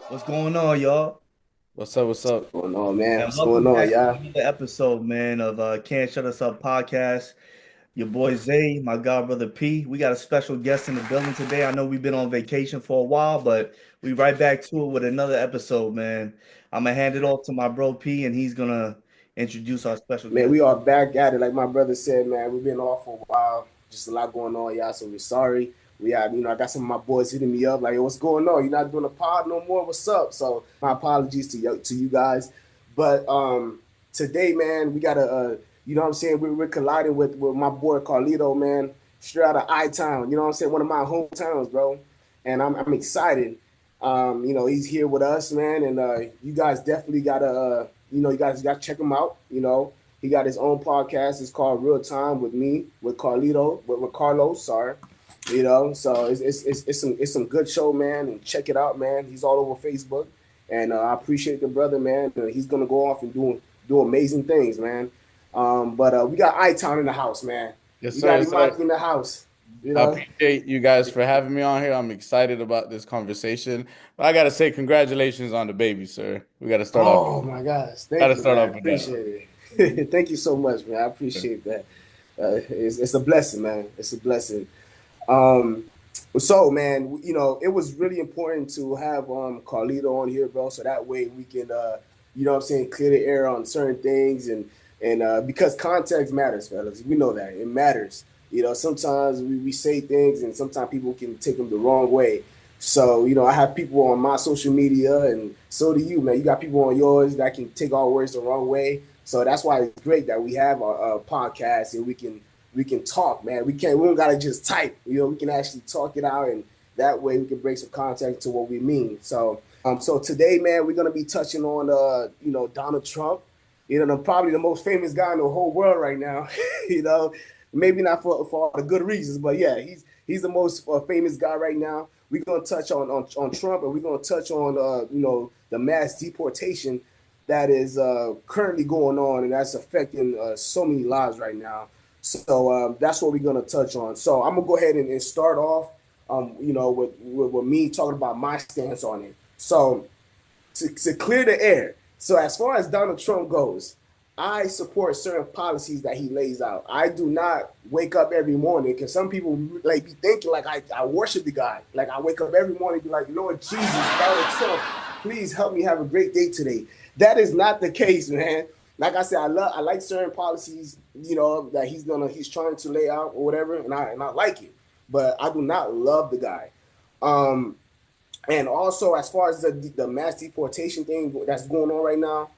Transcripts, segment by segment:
What's going on, y'all? What's up? What's up? Going on, man? And What's welcome going on, back to y'all? another episode, man, of Can't Shut Us Up podcast. Your boy Zay, my god brother P. We got a special guest in the building today. I know we've been on vacation for a while, but we right back to it with another episode, man. I'm gonna hand it off to my bro P, and he's gonna introduce our special Man, guest. we are back at it. Like my brother said, man, we've been off for a while. Just a lot going on, y'all. So we're sorry. We had, I got some of my boys hitting me up like, "Yo, what's going on? You're not doing a pod no more? What's up?" So my apologies to you guys. But today, man, we got you know what I'm saying? We're colliding with my boy Carlito, man, straight out of I-Town. You know what I'm saying? One of my hometowns, bro. And I'm excited. He's here with us, man, and you guys definitely gotta, you guys got to check him out. He got his own podcast. It's called Real Time with me, with Carlito, with Carlos. Sorry, so it's some good show, man, and check it out, man. He's all over Facebook, and I appreciate the brother, man. He's gonna go off and do amazing things, man. But we got I-Town in the house, man. Yes, We sir. got Yes, sir. Imaki in the house, you I know. appreciate you guys for having me on here. I'm excited about this conversation. But I gotta say, congratulations on the baby, sir. We gotta start off. Oh my gosh, thank Gotta you, start man. off with that. Appreciate it. Thank you so much, man. I appreciate that. It's a blessing, man. It's a blessing. Um, so, man, it was really important to have Carlito on here, bro, so that way we can, what I'm saying, clear the air on certain things and because context matters, fellas. We know that it matters. Sometimes we say things and sometimes people can take them the wrong way. So, I have people on my social media, and so do you, man. You got people on yours that can take our words the wrong way. So that's why it's great that we have a podcast and we can talk, man. We don't gotta just type. We can actually talk it out, and that way we can bring some context to what we mean. So today, man, we're gonna be touching on Donald Trump. Probably the most famous guy in the whole world right now. you know, Maybe not for all the good reasons, but yeah, he's the most famous guy right now. We're gonna touch on Trump, and we're gonna touch on the mass deportation that is currently going on, and that's affecting so many lives right now. So that's what we're gonna touch on. So I'm gonna go ahead and start off, with me talking about my stance on it. So to clear the air. So as far as Donald Trump goes, I support certain policies that he lays out. I do not wake up every morning because some people like be thinking like I worship the guy. Like I wake up every morning and be like, Lord Jesus, Donald Trump, please help me have a great day today. That is not the case, man. Like I said, I like certain policies, that he's trying to lay out or whatever, and I like it. But I do not love the guy. Um, and also, as far as the mass deportation thing that's going on right now,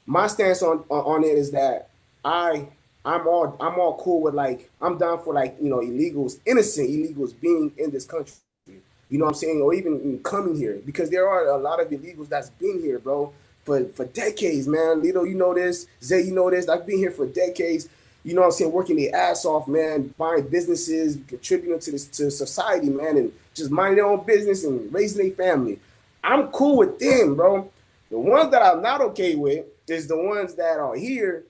my stance on it is that I I'm all cool with, like, I'm down for, like, illegals, innocent illegals being in this country. You know what I'm saying? Or even coming here, because there are a lot of illegals that's been here, bro, for decades, man. Lito, you know this. Zay, you know this. I've been here for decades. You know what I'm saying? Working their ass off, man, buying businesses, contributing to society, man, and just minding their own business and raising their family. I'm cool with them, bro. The ones that I'm not okay with is the ones that are here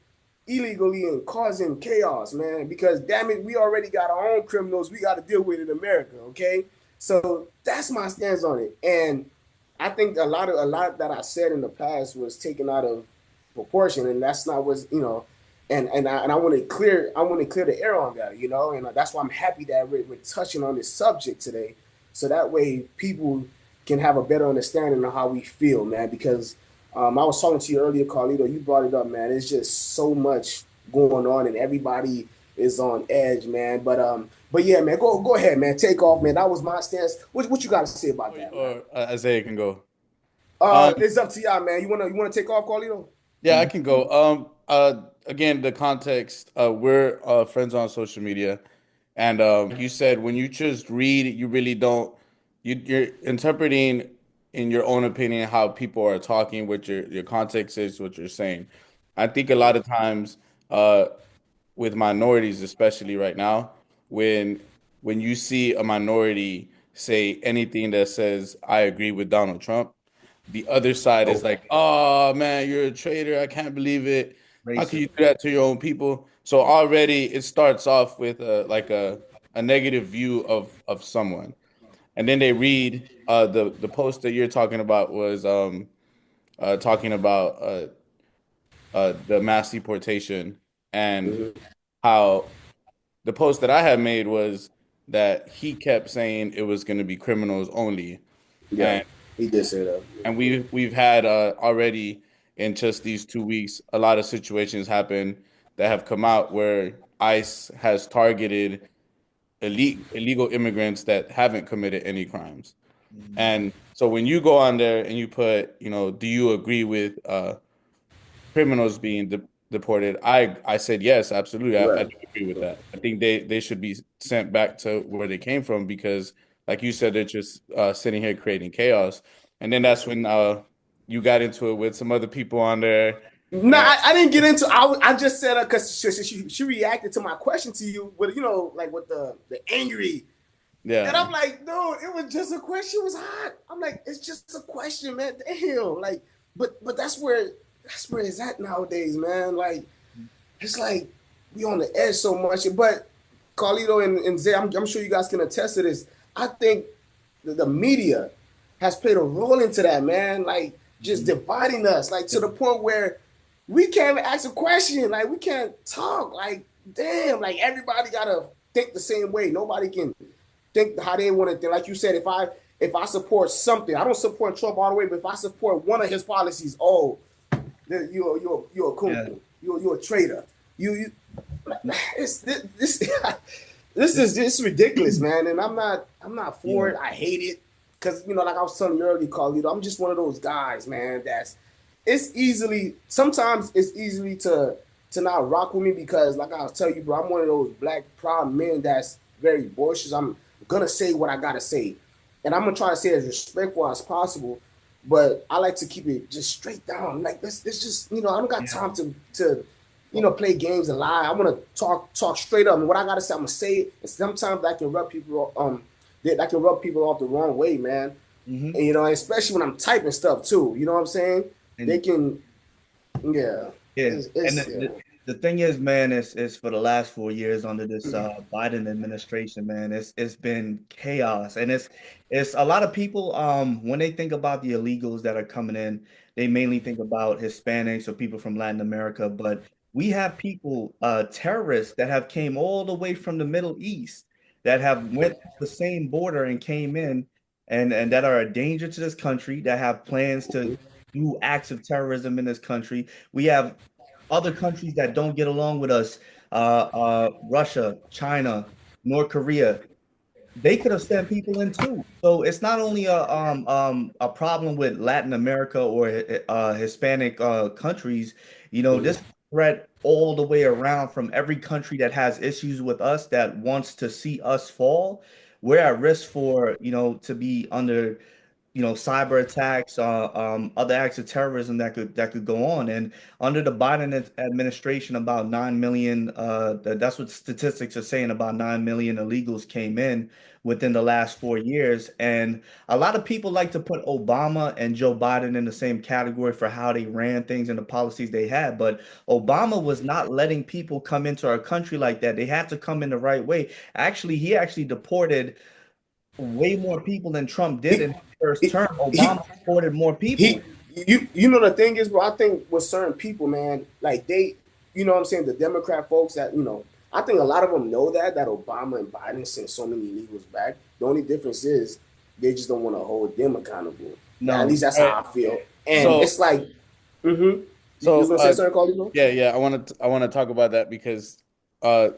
illegally and causing chaos, man. Because damn it, we already got our own criminals we got to deal with in America, okay? So that's my stance on it. And I think a lot that I said in the past was taken out of proportion, and that's not what's. And I want to clear the air on that, and that's why I'm happy that we're touching on this subject today, so that way people can have a better understanding of how we feel, man. Because I was talking to you earlier, Carlito. You brought it up, man. It's just so much going on, and everybody is on edge, man. But yeah, man, go ahead, man. Take off, man. That was my stance. What you got to say about that, man? Or Isaiah can go. Um, It's up to y'all, man. You wanna take off, Carlito? yeah, I can go. Again, the context. We're friends on social media, and like you said, when you just read, you really don't. You're interpreting in your own opinion how people are talking, what your context is, what you're saying. I think a lot of times, uh, with minorities, especially right now, when when you see a minority say anything that says I agree with Donald Trump, the other side is Oh, like, "Oh man, you're a traitor. I can't believe it. How can Racist. you do that to your own people?" So already it starts off with like a negative view of someone. and then they read the post that you're talking about was talking about the mass deportation and Hmm. how the post that I had made was that he kept saying it was going to be criminals only, Yeah, and he did say that. we've had already in just these 2 weeks a lot of situations happen that have come out where ICE has targeted illegal immigrants that haven't committed any crimes. Mm. And so when you go on there and you put, do you agree with criminals being deported? I said yes, absolutely. I Right. do agree with that. I think they should be sent back to where they came from because, like you said, they're just sitting here creating chaos. And then that's when you got into it with some other people on there. No, And I didn't get into. I just said because she reacted to my question to you with like with the angry, and yeah, I'm like, dude, it was just a question. It was hot. I'm like, it's just a question, man. Damn, like, but that's where it's at nowadays, man. Like, it's like we on the edge so much. But Carlito and Zay, I'm sure you guys can attest to this. I think the media has played a role into that, man. Like just Mhm. dividing us, like to the point where we can't even ask a question. Like we can't talk. Like damn, like everybody gotta think the same way. Nobody can think how they want to think. Like you said, if I support something, I don't support Trump all the way, but if I support one of his policies, oh, you're a Yeah. coon, you're a traitor. You it's this this is just ridiculous, man. And I'm not for Yeah. it. I hate it because like I was telling you earlier, Carlito, I'm just one of those guys, man. Sometimes it's easily to not rock with me because, like I was telling you, bro, I'm one of those black proud men that's very boisterous. I'm gonna say what I gotta say, and I'm gonna try to say it as respectful as possible. But I like to keep it just straight down. Like let's just I don't got Yeah. time to play games and lie. I want to talk straight up. And what I gotta say, I'm gonna say it. And sometimes that can rub people that can rub people off the wrong way, man. Hmm. And especially when I'm typing stuff too. You know what I'm saying? They And can, yeah. yeah, and It's yeah. the thing is, man, is for the last 4 years under this Biden administration, man, it's been chaos, and it's a lot of people. When they think about the illegals that are coming in, they mainly think about Hispanics or people from Latin America, but we have people, terrorists that have came all the way from the Middle East that have went the same border and came in, and that are a danger to this country, that have plans to do acts of terrorism in this country. We have other countries that don't get along with us, Russia, China, North Korea, they could have sent people in too. So it's not only a problem with Latin America or Hispanic countries. This threat all the way around from every country that has issues with us that wants to see us fall. We're at risk for to be under cyber attacks, other acts of terrorism that could go on. And under the Biden administration, about 9 million. That's what statistics are saying. About 9 million illegals came in within the last 4 years. And a lot of people like to put Obama and Joe Biden in the same category for how they ran things and the policies they had. But Obama was not letting people come into our country like that. They had to come in the right way. Actually, he actually deported way more people than Trump did in He, his first he, term. he, Obama deported more he people. you know the thing is, bro, I think with certain people, man, like they, what I'm saying, the Democrat folks that, I think a lot of them know that Obama and Biden sent so many illegals back. The only difference is they just don't want to hold them accountable. At No. least that's all right. how I feel. And So it's like, mm-hmm. You so was gonna say something, Carlito? yeah, yeah, I want to talk about that because uh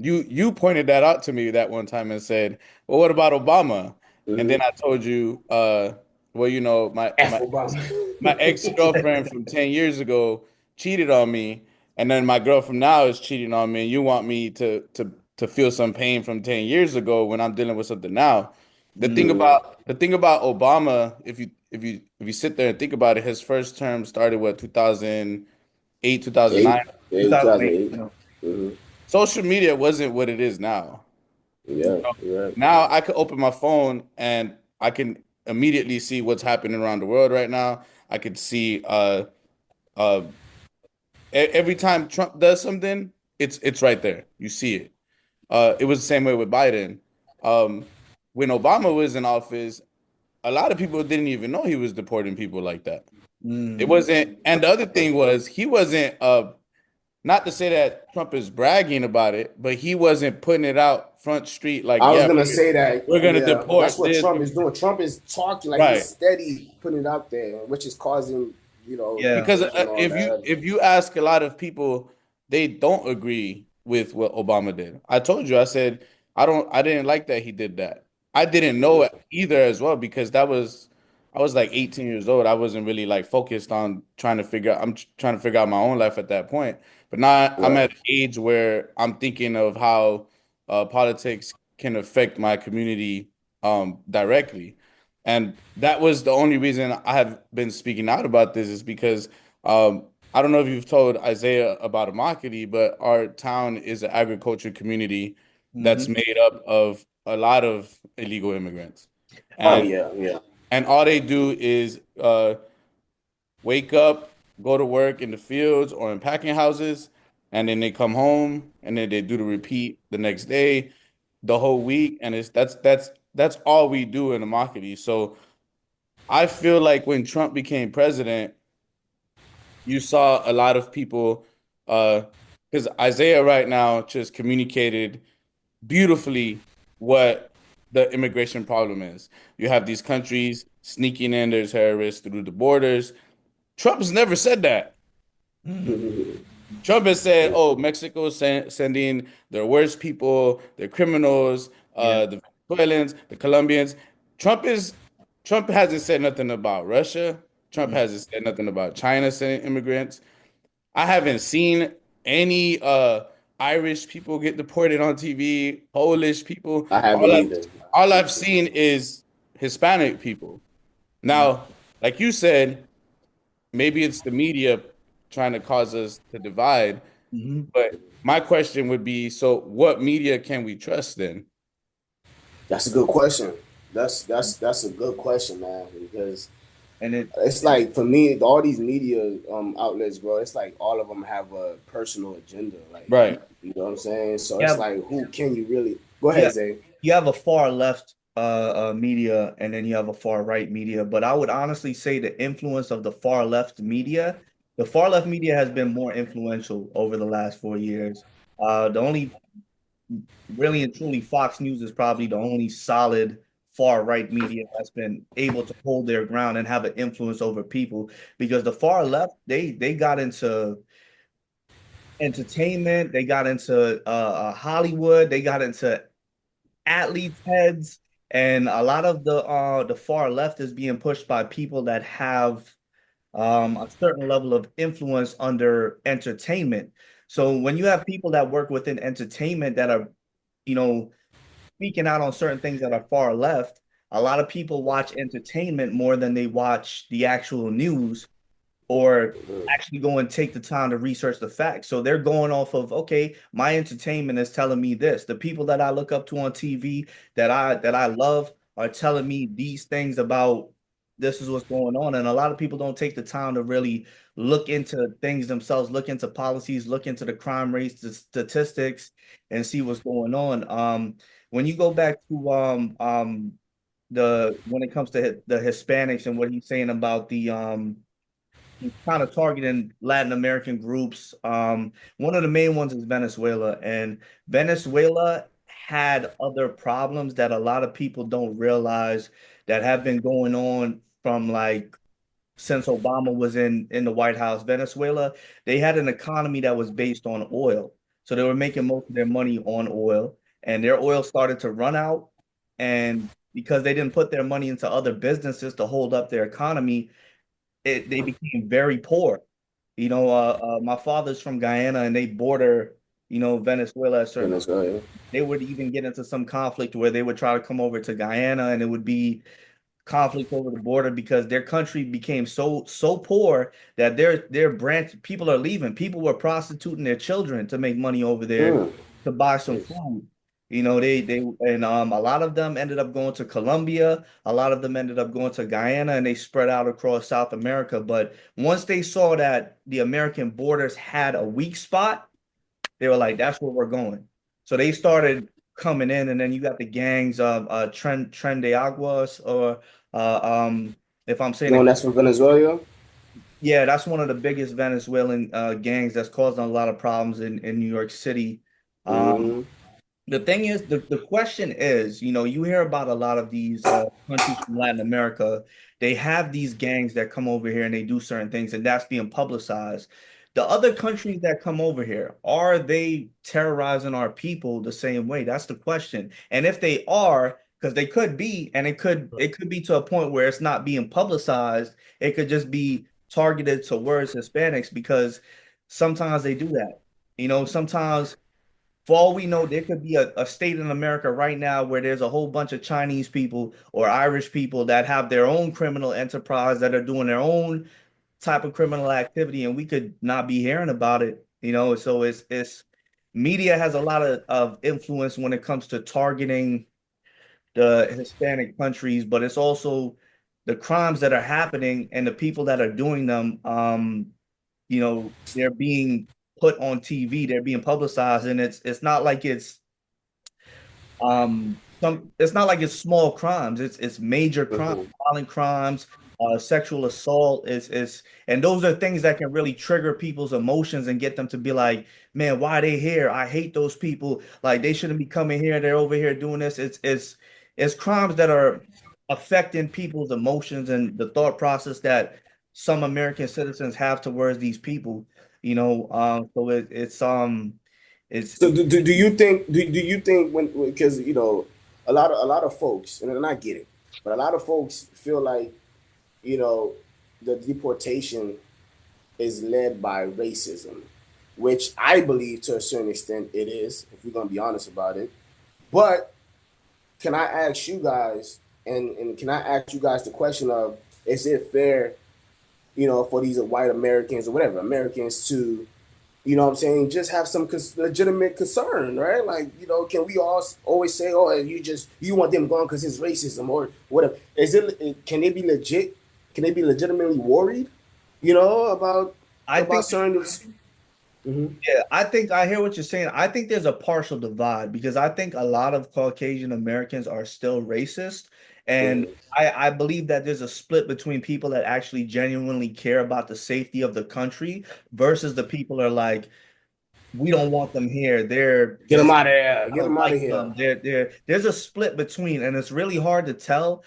you pointed that out to me that one time and said, "Well, what about Obama?" And then Mm-hmm. I told you well, my F my Obama. my ex-girlfriend from 10 years ago cheated on me, and then my girl from now is cheating on me, and you want me to feel some pain from 10 years ago when I'm dealing with something now. The thing Mm, Mm-hmm. about the thing about Obama, if you sit there and think about it, his first term started what 2008, 2009. 2008. 2008. Mm-hmm. Social media wasn't what it is now. Yeah, you're right. Now I could open my phone and I can immediately see what's happening around the world right now. I could see uh every time Trump does something, it's right there. You see it. It was the same way with Biden. Um, when Obama was in office, a lot of people didn't even know he was deporting people like that. It Mm. wasn't, and the other thing was he wasn't not to say that Trump is bragging about it, but he wasn't putting it out front street like, I was yeah, gonna say that, we're gonna yeah, that's deport what this. Trump is doing. Trump is talking like he's Right. steady putting it out there, which is causing, Yeah. Because division on if you that. if you ask a lot of people, they don't agree with what Obama did. I told you, I said I didn't like that he did that. I didn't know it either as well because I was like 18 years old. I wasn't really like focused on trying to figure out my own life at that point. But now I'm Right. at an age where I'm thinking of how politics can affect my community directly. And that was the only reason I have been speaking out about this is because I don't know if you've told Isaiah about Immokalee, but our town is an agriculture community that's Hmm. made up of a lot of illegal immigrants. Oh And yeah, yeah. all they do is wake up, go to work in the fields or in packing houses, and then they come home and then they do the repeat the next day, the whole week, and it's that's all we do in Immokalee. So I feel like when Trump became president, you saw a lot of people, because Isaiah right now just communicated beautifully what the immigration problem is. You have these countries sneaking in their terrorists through the borders. Trump's never said that. Trump has said, "Oh, Mexico sending their worst people, their criminals, Yeah. the Venezuelans, the Colombians." Trump is Trump hasn't said nothing about Russia. Trump Mm. hasn't said nothing about China sending immigrants. I haven't seen any Irish people get deported on TV, Polish people. I haven't either. All I've seen is Hispanic people. Mm. Now, like you said, maybe it's the media trying to cause us to divide. Hmm. But my question would be, so what media can we trust then? That's a good question. That's a good question, man. Because And it, it's like for me, all these media outlets, bro. It's like all of them have a personal agenda. Like Right. you know what I'm saying. So it's yeah, like, who can you really go yeah, ahead, Zay? you have a far left media and then you have a far right media. But I would honestly say the influence of the far left media has been more influential over the last 4 years. The only really and truly Fox News is probably the only solid far right media that's been able to hold their ground and have an influence over people because the far left they got into entertainment, they got into Hollywood, they got into athletes' heads, and a lot of the far left is being pushed by people that have a certain level of influence under entertainment. So when you have people that work within entertainment that are, you know, speaking out on certain things that are far left, a lot of people watch entertainment more than they watch the actual news or actually go and take the time to research the facts. So they're going off of, okay, my entertainment is telling me this. The people that I look up to on TV that I love are telling me these things about this is what's going on. And a lot of people don't take the time to really look into things themselves, look into policies, look into the crime rates, the statistics, and see what's going on. When you go back to the when it comes to the Hispanics and what he's saying about the he's kind of targeting Latin American groups. One of the main ones is Venezuela, and Venezuela had other problems that a lot of people don't realize that have been going on from like since Obama was in the White House. Venezuela, they had an economy that was based on oil. So they were making most of their money on oil, and their oil started to run out. And because they didn't put their money into other businesses to hold up their economy, they became very poor. My father's from Guyana and they border, Venezuela at certain points. Venezuela. They would even get into some conflict where they would try to come over to Guyana and it would be conflict over the border because their country became so poor that their branch people are leaving. People were prostituting their children to make money over there Mm. to buy some food. They and a lot of them ended up going to Colombia, a lot of them ended up going to Guyana and they spread out across South America. But once they saw that the American borders had a weak spot, they were like, that's where we're going. So they started coming in, and then you got the gangs of Tren de Aguas, or if I'm saying No, it, that's from Venezuela. yeah, that's one of the biggest Venezuelan gangs that's causing a lot of problems in New York City. Um, Hmm. the thing is, the question is, you hear about a lot of these countries from Latin America. They have these gangs that come over here and they do certain things, and that's being publicized. The other countries that come over here, are they terrorizing our people the same way? That's the question. And if they are, because they could be, and it could be to a point where it's not being publicized, it could just be targeted towards Hispanics because sometimes they do that. Sometimes for all we know, there could be a state in America right now where there's a whole bunch of Chinese people or Irish people that have their own criminal enterprise that are doing their own type of criminal activity, and we could not be hearing about it. So it's media has a lot of influence when it comes to targeting the Hispanic countries, but it's also the crimes that are happening and the people that are doing them. They're being put on TV, they're being publicized, and it's not like it's not like it's small crimes. It's major crimes, Hmm. violent crimes, sexual assault. And those are things that can really trigger people's emotions and get them to be like, man, why are they here? I hate those people. Like they shouldn't be coming here. They're over here doing this. It's crimes that are affecting people's emotions and the thought process that some American citizens have towards these people. So So it's do you think do you think when because a lot of folks and I get it, but a lot of folks feel like you know the deportation is led by racism, which I believe to a certain extent it is, if we're gonna be honest about it. But can I ask you guys, and can I ask you guys the question of, is it fair, for these white Americans or whatever Americans to, what I'm saying, just have some legitimate concern, right? Like, can we all always say, oh, you want them gone because it's racism or whatever? Can they be legit? Can they be legitimately worried, about I think certain? Mm-hmm. Yeah, I think I hear what you're saying. I think there's a partial divide because I think a lot of Caucasian Americans are still racist. And Mm-hmm. I believe that there's a split between people that actually genuinely care about the safety of the country versus the people are like, we don't want them here. They're Get them just out of here. I Get don't them out of like here. them. There's a split between, and it's really hard to tell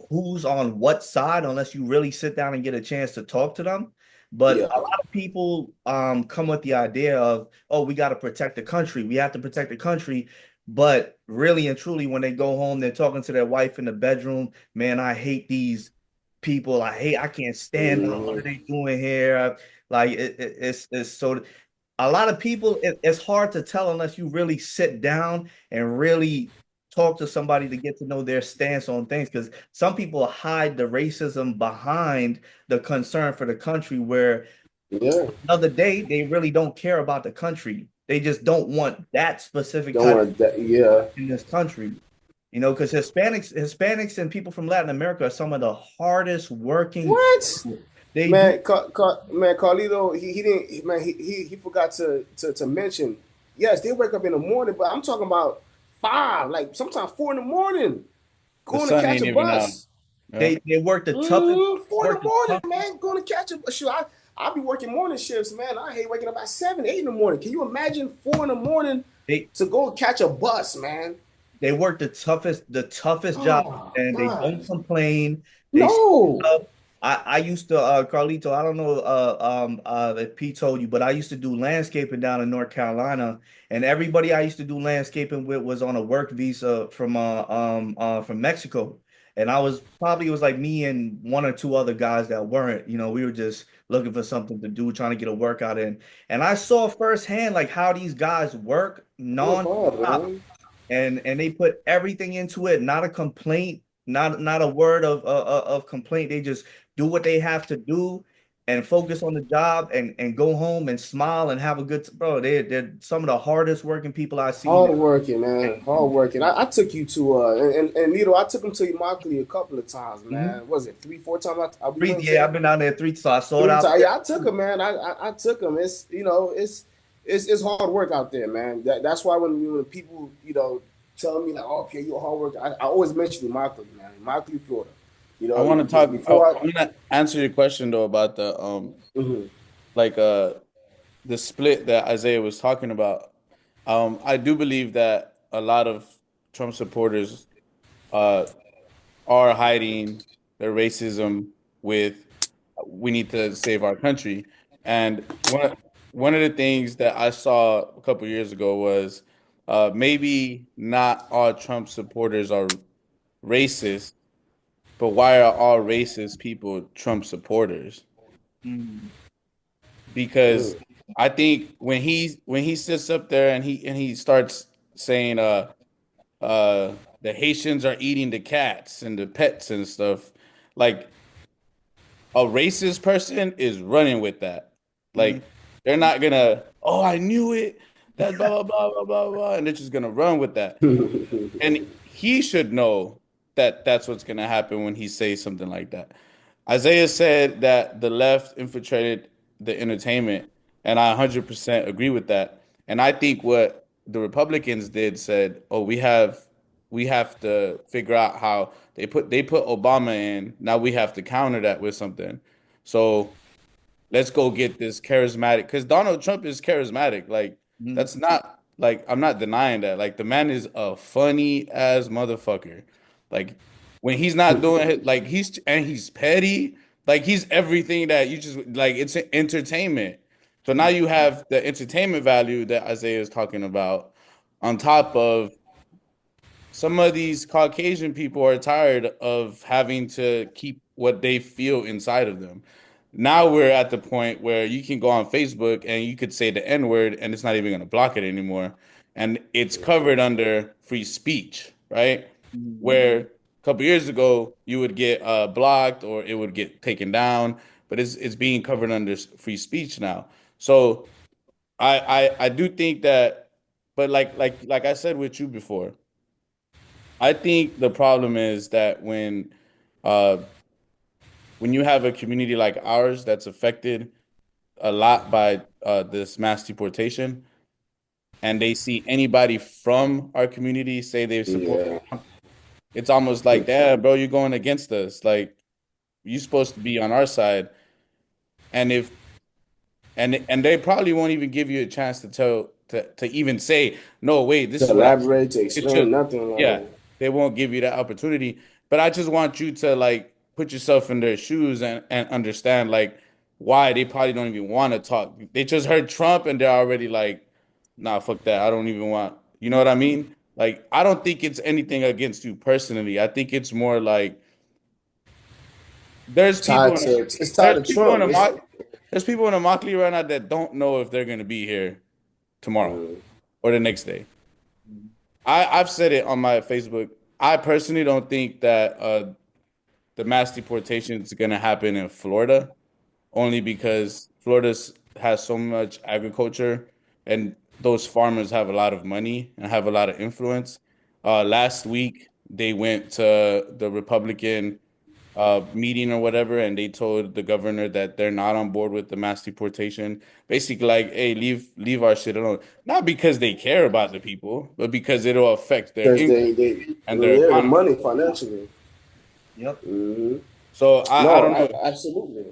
who's on what side unless you really sit down and get a chance to talk to them. But Yeah. a lot of people come with the idea of, oh, we got to protect the country. We have to protect the country. But really and truly, when they go home, they're talking to their wife in the bedroom. Man, I hate these people. I can't stand them. What Mm-hmm. are they doing here? Like it's so a lot of people, it's hard to tell unless you really sit down and really talk to somebody to get to know their stance on things. Because some people hide the racism behind the concern for the country, where Yeah. another day they really don't care about the country. They just don't want that specific Don't type of want that. Yeah. in this country. Because Hispanics and people from Latin America are some of the hardest working What? people. They do. Man, Carlito, he didn't, man, he forgot to mention. Yes, they wake up in the morning, but I'm talking about 5, like sometimes 4 in the morning, The going to sun catch ain't a even out. bus. Yeah. They work the toughest. 4 in Work the the morning, toughest. man, going to catch a bus. Shoot, I'll be working morning shifts, man. I hate waking up at 7, 8 in the morning. Can you imagine 4 in the morning They to go catch a bus, man? They work the toughest job, Oh and they don't God, complain. They stand no. up. I used to Carlito. I don't know if Pete told you, but I used to do landscaping down in North Carolina, and everybody I used to do landscaping with was on a work visa from Mexico. And it was like me and one or two other guys that weren't. We were just looking for something to do, trying to get a workout in. And I saw firsthand like how these guys work Oh hard, nonstop, man. and they put everything into it. Not a complaint, not a word of complaint. They just do what they have to do and focus on the job and go home and smile and have a good bro. They're some of the hardest working people I've seen. Hard working, man. Hard working. I took you to and Nito, I took him to Immokalee a couple of times, Mhm. man. Was it 3, 4 times we Three, went yeah, to? I've been down there three, so I saw it 3 out times. there. Yeah, I took him, man. I took him. It's it's hard work out there, man. That's why when people tell me like, "Oh, Pierre, you're a hard worker," I always mention Immokalee, man, Immokalee, Florida. I want to talk. Before I. I'm gonna answer your question though about the Mhm. like the split that Isaiah was talking about. I do believe that a lot of Trump supporters uh are hiding their racism with we need to save our country. And one of the things that I saw a couple years ago was maybe not all Trump supporters are racist, but why are all racist people Trump supporters? Mm, Because I think when he sits up there and he starts saying the Haitians are eating the cats and the pets and stuff, like a racist person is running with that. mm, Like they're not gonna, oh, I knew it. That blah blah blah blah blah blah, and they're just gonna run with that. And he should know that that's what's going to happen when he says something like that. Isaiah said that the left infiltrated the entertainment, and I 100% agree with that. And I think what the Republicans did said, "Oh, we have to figure out how they put Obama in. Now we have to counter that with something." So let's go get this charismatic because Donald Trump is charismatic. Like mm, that's not like I'm not denying that. Like the man is a funny ass motherfucker. Like when he's not doing it, like he's petty. Like he's everything that you just like. It's entertainment. So now you have the entertainment value that Isaiah is talking about, on top of some of these Caucasian people are tired of having to keep what they feel inside of them. Now we're at the point where you can go on Facebook and you could say the N word and it's not even going to block it anymore. And it's covered under free speech, right? mm, Where a couple years ago you would get blocked or it would get taken down, but it's being covered under free speech now. So I do think that, but like I said with you before, I think the problem is that uh when you have a community like ours that's affected a lot by this mass deportation and they see anybody from our community say they support Yeah. Trump, it's almost like, damn, bro, you're going against us. Like you're supposed to be on our side. And if and they probably won't even give you a chance to to even say, no, wait, this To is what I elaborate, to it should. explain, nothing Yeah, like. they won't give you that opportunity. But I just want you to like put yourself in their shoes and understand like why they probably don't even want to talk. They just heard Trump and they're already like, nah, fuck that. I don't even want. You know what I mean? Like, I don't think it's anything against you personally. I think it's more like there's people Tied in to it's tied there's to people in Trump. the there's people in the Immokalee right now that don't know if they're gonna be here tomorrow Mm, or the next day. mm, I've said it on my Facebook. I personally don't think that the mass deportation is gonna happen in Florida, only because Florida has so much agriculture and those farmers have a lot of money and have a lot of influence. Last week they went to the Republican meeting or whatever, and they told the governor that they're not on board with the mass deportation. Basically, like, hey, leave our shit alone. Not because they care about the people, but because it'll affect their because income they and their yeah, the economy. money financially. yep. Hmm. So I No, don't know. absolutely.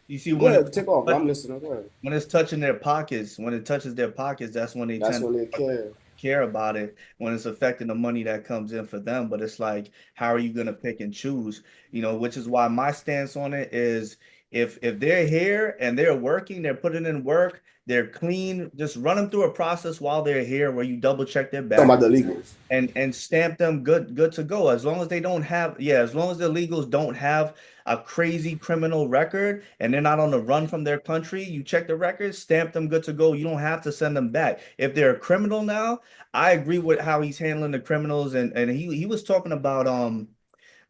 You see, Go ahead, take off. but I'm listening. Go ahead. when it's touching their pockets, when it touches their pockets, that's when they That's tend when they to care. care about it, when it's affecting the money that comes in for them. But it's like, how are you going to pick and choose? Which is why my stance on it is if they're here and they're working, they're putting in work, they're clean, just run them through a process while they're here where you double check their Talking about background the legals. and stamp them good to go. As long as they don't have, yeah, as long as the illegals don't have a crazy criminal record and they're not on the run from their country, you check the records, stamp them good to go. You don't have to send them back. If they're a criminal now, I agree with how he's handling the criminals, and he was talking about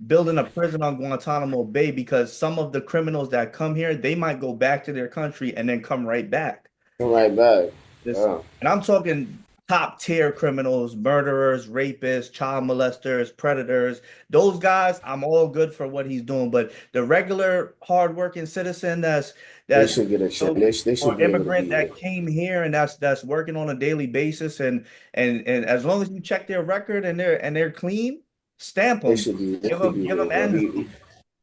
building a prison on Guantanamo Bay because some of the criminals that come here, they might go back to their country and then come right back. Come right back. This Yeah. and I'm talking top tier criminals, murderers, rapists, child molesters, predators. Those guys, I'm all good for what he's doing. But the regular hardworking citizen They that's should get a chance. you know, They should or be able to immigrant be here. that came here and that's working on a daily basis and as long as you check their record and they're clean, stamp them, They should be give here, them bro. amnesty.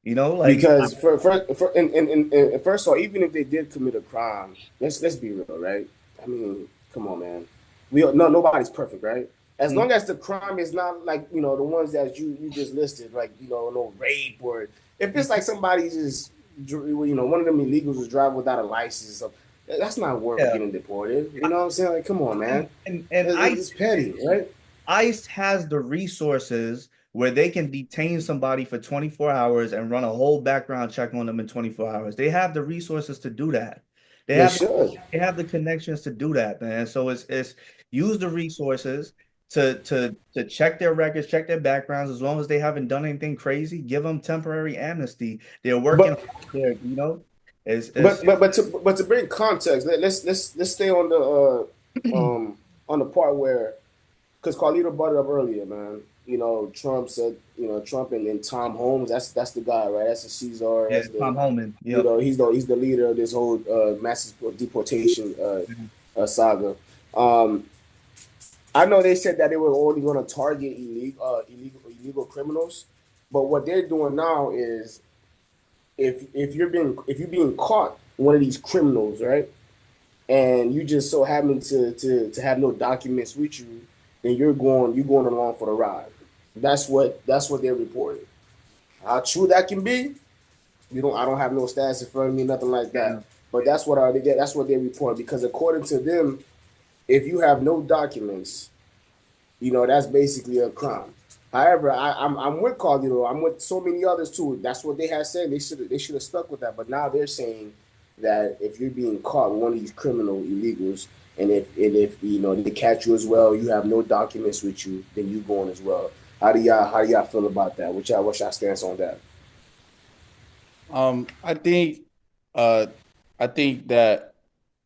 Like Because and first of all, even if they did commit a crime, let's be real, right? I mean, come on, man. No, nobody's perfect, right? As long as the crime is not like the ones that you just listed, like no rape, or if it's like somebody just one of them illegals is driving without a license, so that's not worth yeah, getting deported. You know what I'm saying? Like, come on, man. and It's petty, right? ICE has the resources where they can detain somebody for 24 hours and run a whole background check on them in 24 hours. They have the resources to do that. They They have should. they have the connections to do that, man. So it's use the resources to check their records, check their backgrounds. As long as they haven't done anything crazy, give them temporary amnesty. They're working But hard there, it's but to bring context, let's stay on the part where because Carlito brought it up earlier, man. Trump said, Trump and Tom Holmes. That's the guy, right? That's the Caesar. yeah, That's the Tom Homan. Yep. he's the leader of this whole massive deportation saga. Um, I know they said that they were only going to target illegal criminals, but what they're doing now is if you're being caught one of these criminals, right? And you just so happen to have no documents with you, then you're going along for the ride. That's what they're reporting. How true that can be, I don't have no stats in front of me, nothing like Yeah. that. But that's what they report because according to them, if you have no documents, that's basically a crime. However, I'm with Carlito. I'm with so many others too. That's what they had said. They should have stuck with that. But now they're saying that if you're being caught with one of these criminal illegals, and if they catch you as well, you have no documents with you, then you going as well. How do y'all feel about that? What's y'all stance on that? I think, uh, I think that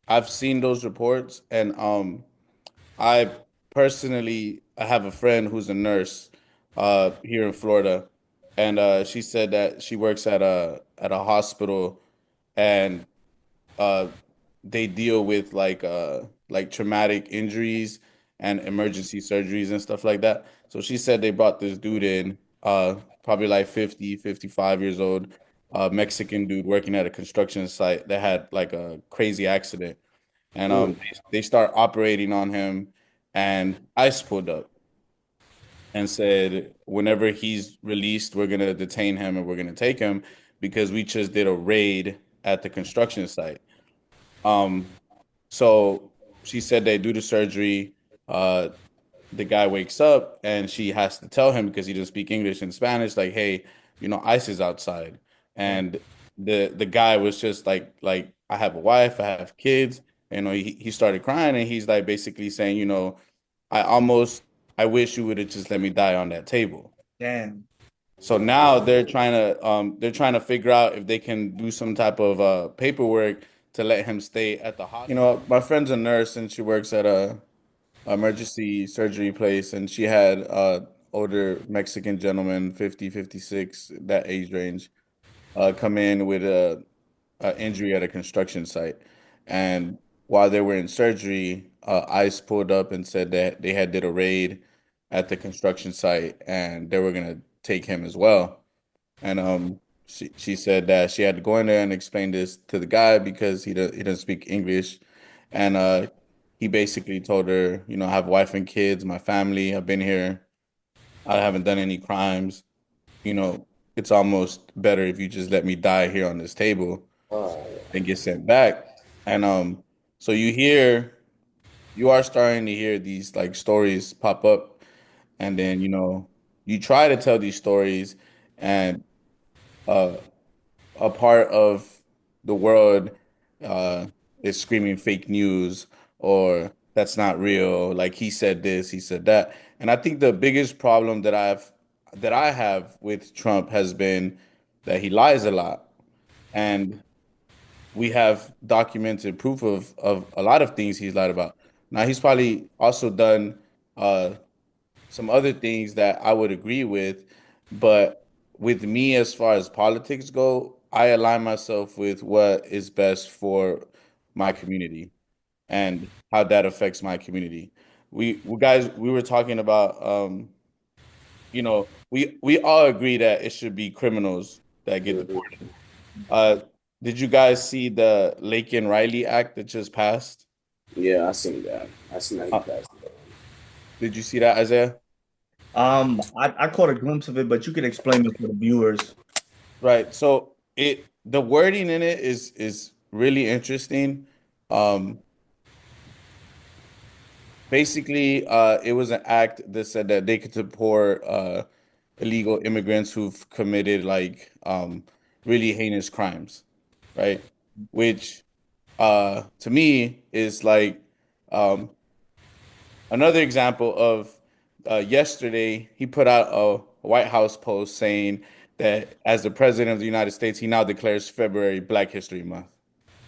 I've seen those reports, and I personally I have a friend who's a nurse, here in Florida, and she said that she works at a hospital, and uh, they deal with like traumatic injuries and emergency surgeries and stuff like that. So she said they brought this dude in, probably like 50, 55 years old, Mexican dude working at a construction site that had like a crazy accident. And Mm. they start operating on him, and ICE pulled up and said, whenever he's released, we're gonna detain him and we're gonna take him because we just did a raid at the construction site. Um, so she said they do the surgery. Uh, the guy wakes up and she has to tell him because he doesn't speak English and Spanish, like, hey, ICE is outside. And the guy was just like, I have a wife, I have kids. He started crying and he's like basically saying, I almost I wish you would have just let me die on that table. Damn. So now they're trying to figure out if they can do some type of paperwork to let him stay at the hospital. My friend's a nurse and she works at a emergency surgery place, and she had older Mexican gentleman, 50, 56, that age range, come in with a injury at a construction site. And while they were in surgery, ICE pulled up and said that they had did a raid at the construction site and they were gonna take him as well. And she said that she had to go in there and explain this to the guy because he doesn't speak English, and he basically told her, I have a wife and kids, my family, I've been here, I haven't done any crimes, you know, it's almost better if you just let me die here on this table Uh, and get sent back. And so you are starting to hear these like stories pop up, and then you try to tell these stories, and uh a part of the world uh is screaming fake news or that's not real, like he said this, he said that. And I think the biggest problem that I have with Trump has been that he lies a lot, and we have documented proof of a lot of things he's lied about. Now he's probably also done uh, some other things that I would agree with, but with me, as far as politics go, I align myself with what is best for my community and how that affects my community. We guys, we were talking about, we all agree that it should be criminals that get Mhm. deported. Uh, did you guys see the Lake and Riley Act that just passed? Yeah, I seen that. I seen that he Uh, passed it. did you see that, Isaiah? I caught a glimpse of it, but you could explain it for the viewers. Right. So the wording in it is really interesting. Um, Basically, it was an act that said that they could deport illegal immigrants who've committed like really heinous crimes, right? Which to me is like um, another example of yesterday he put out a White House post saying that as the president of the United States, he now declares February Black History Month.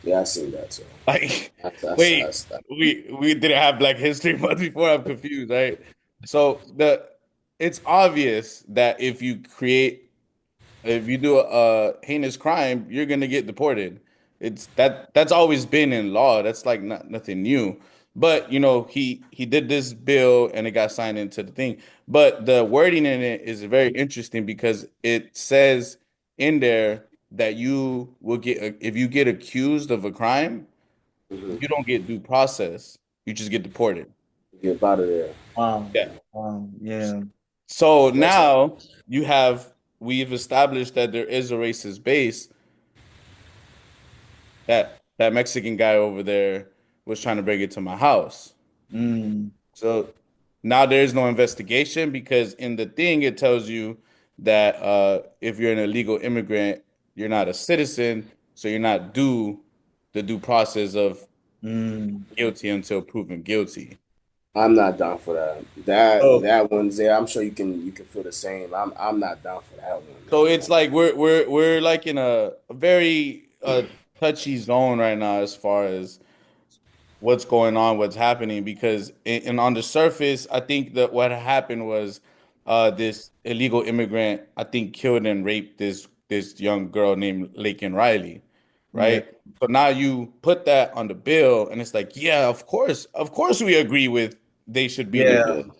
Yeah, I seen that too. Like, wait, That's that. we didn't have Black History Month before. I'm confused, right? So it's obvious that if you do a heinous crime, you're gonna get deported. That's always been in law. That's like nothing new. But he did this bill and it got signed into the thing. But the wording in it is very interesting because it says in there that you will get if you get accused of a crime, Hmm. you don't get due process. You just get deported. Get out of there. Wow. Yeah. Yeah. So That's now we've established that there is a racist base that Mexican guy over there was trying to bring it to my house. Mm, So now there is no investigation because in the thing it tells you that if you're an illegal immigrant, you're not a citizen, so you're not due the due process of mm. guilty until proven guilty. I'm not down for that. That So that one's there. I'm sure you can feel the same. I'm not down for that one, so man. it's like we're like in a very touchy zone right now as far as what's going on, what's happening, because and on the surface, I think that what happened was this illegal immigrant, I think, killed and raped this young girl named Laken Riley, Yeah. right? So now you put that on the bill, and it's like, yeah, of course, we agree with they should be Yeah. deported.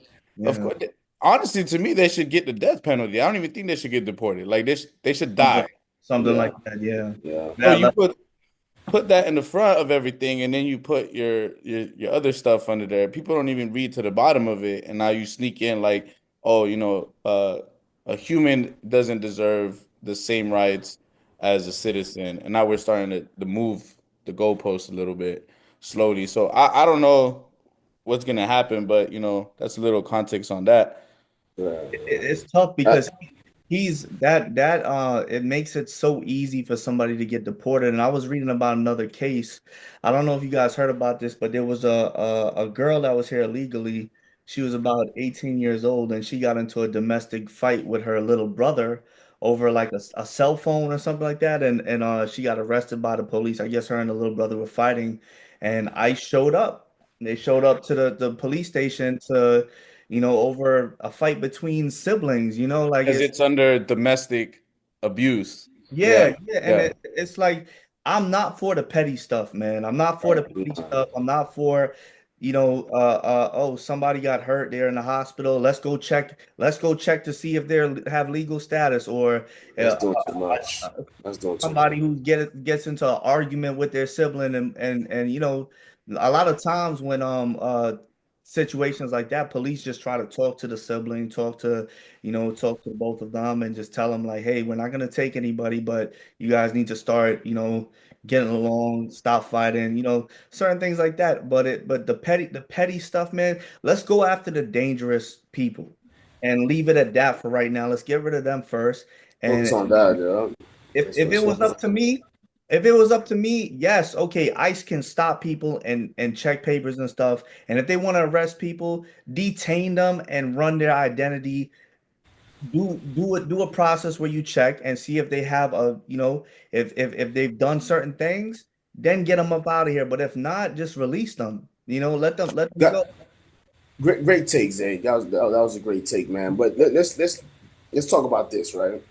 Of Yeah. course, honestly, to me, they should get the death penalty. I don't even think they should get deported. Like they should Something, die. something Yeah, like that. Yeah. yeah. So Yeah. you put that in the front of everything, and then you put your other stuff under there. People don't even read to the bottom of it, and now you sneak in like, oh, a human doesn't deserve the same rights as a citizen, and now we're starting to move the goalpost a little bit slowly. So I don't know what's gonna happen, but that's a little context on that. It's tough Uh, because he's it makes it so easy for somebody to get deported. And I was reading about another case. I don't know if you guys heard about this, but there was a girl that was here illegally. She was about 18 years old and she got into a domestic fight with her little brother over like a cell phone or something like that. And she got arrested by the police. I guess her and the little brother were fighting, and ICE showed up. They showed up to the police station to over a fight between siblings, like Because it's under domestic abuse. yeah, yeah, yeah, and Yeah. it's like I'm not for the petty stuff, man. I'm not for the petty nah, stuff. I'm not for, oh, somebody got hurt, they're in the hospital. Let's go check to see if they have legal status, or that's uh, doing too much. That's doing too much. somebody who gets into an argument with their sibling, and a lot of times when situations like that, police just try to talk to the sibling, talk to both of them, and just tell them like, hey, we're not going to take anybody, but you guys need to start getting along, stop fighting, certain things like that. But the petty stuff, man, let's go after the dangerous people and leave it at that for right now. Let's get rid of them first. Focus And on that, yeah. if Let's it was focus up on to that. me, if it was up to me, yes, okay, ICE can stop people and check papers and stuff. And if they want to arrest people, detain them and run their identity. Do a process where you check and see if they have if they've done certain things, then get them up out of here. But if not, just release them. Let them go. That, great take, Zay. That was a great take, man. But let's talk about this, right?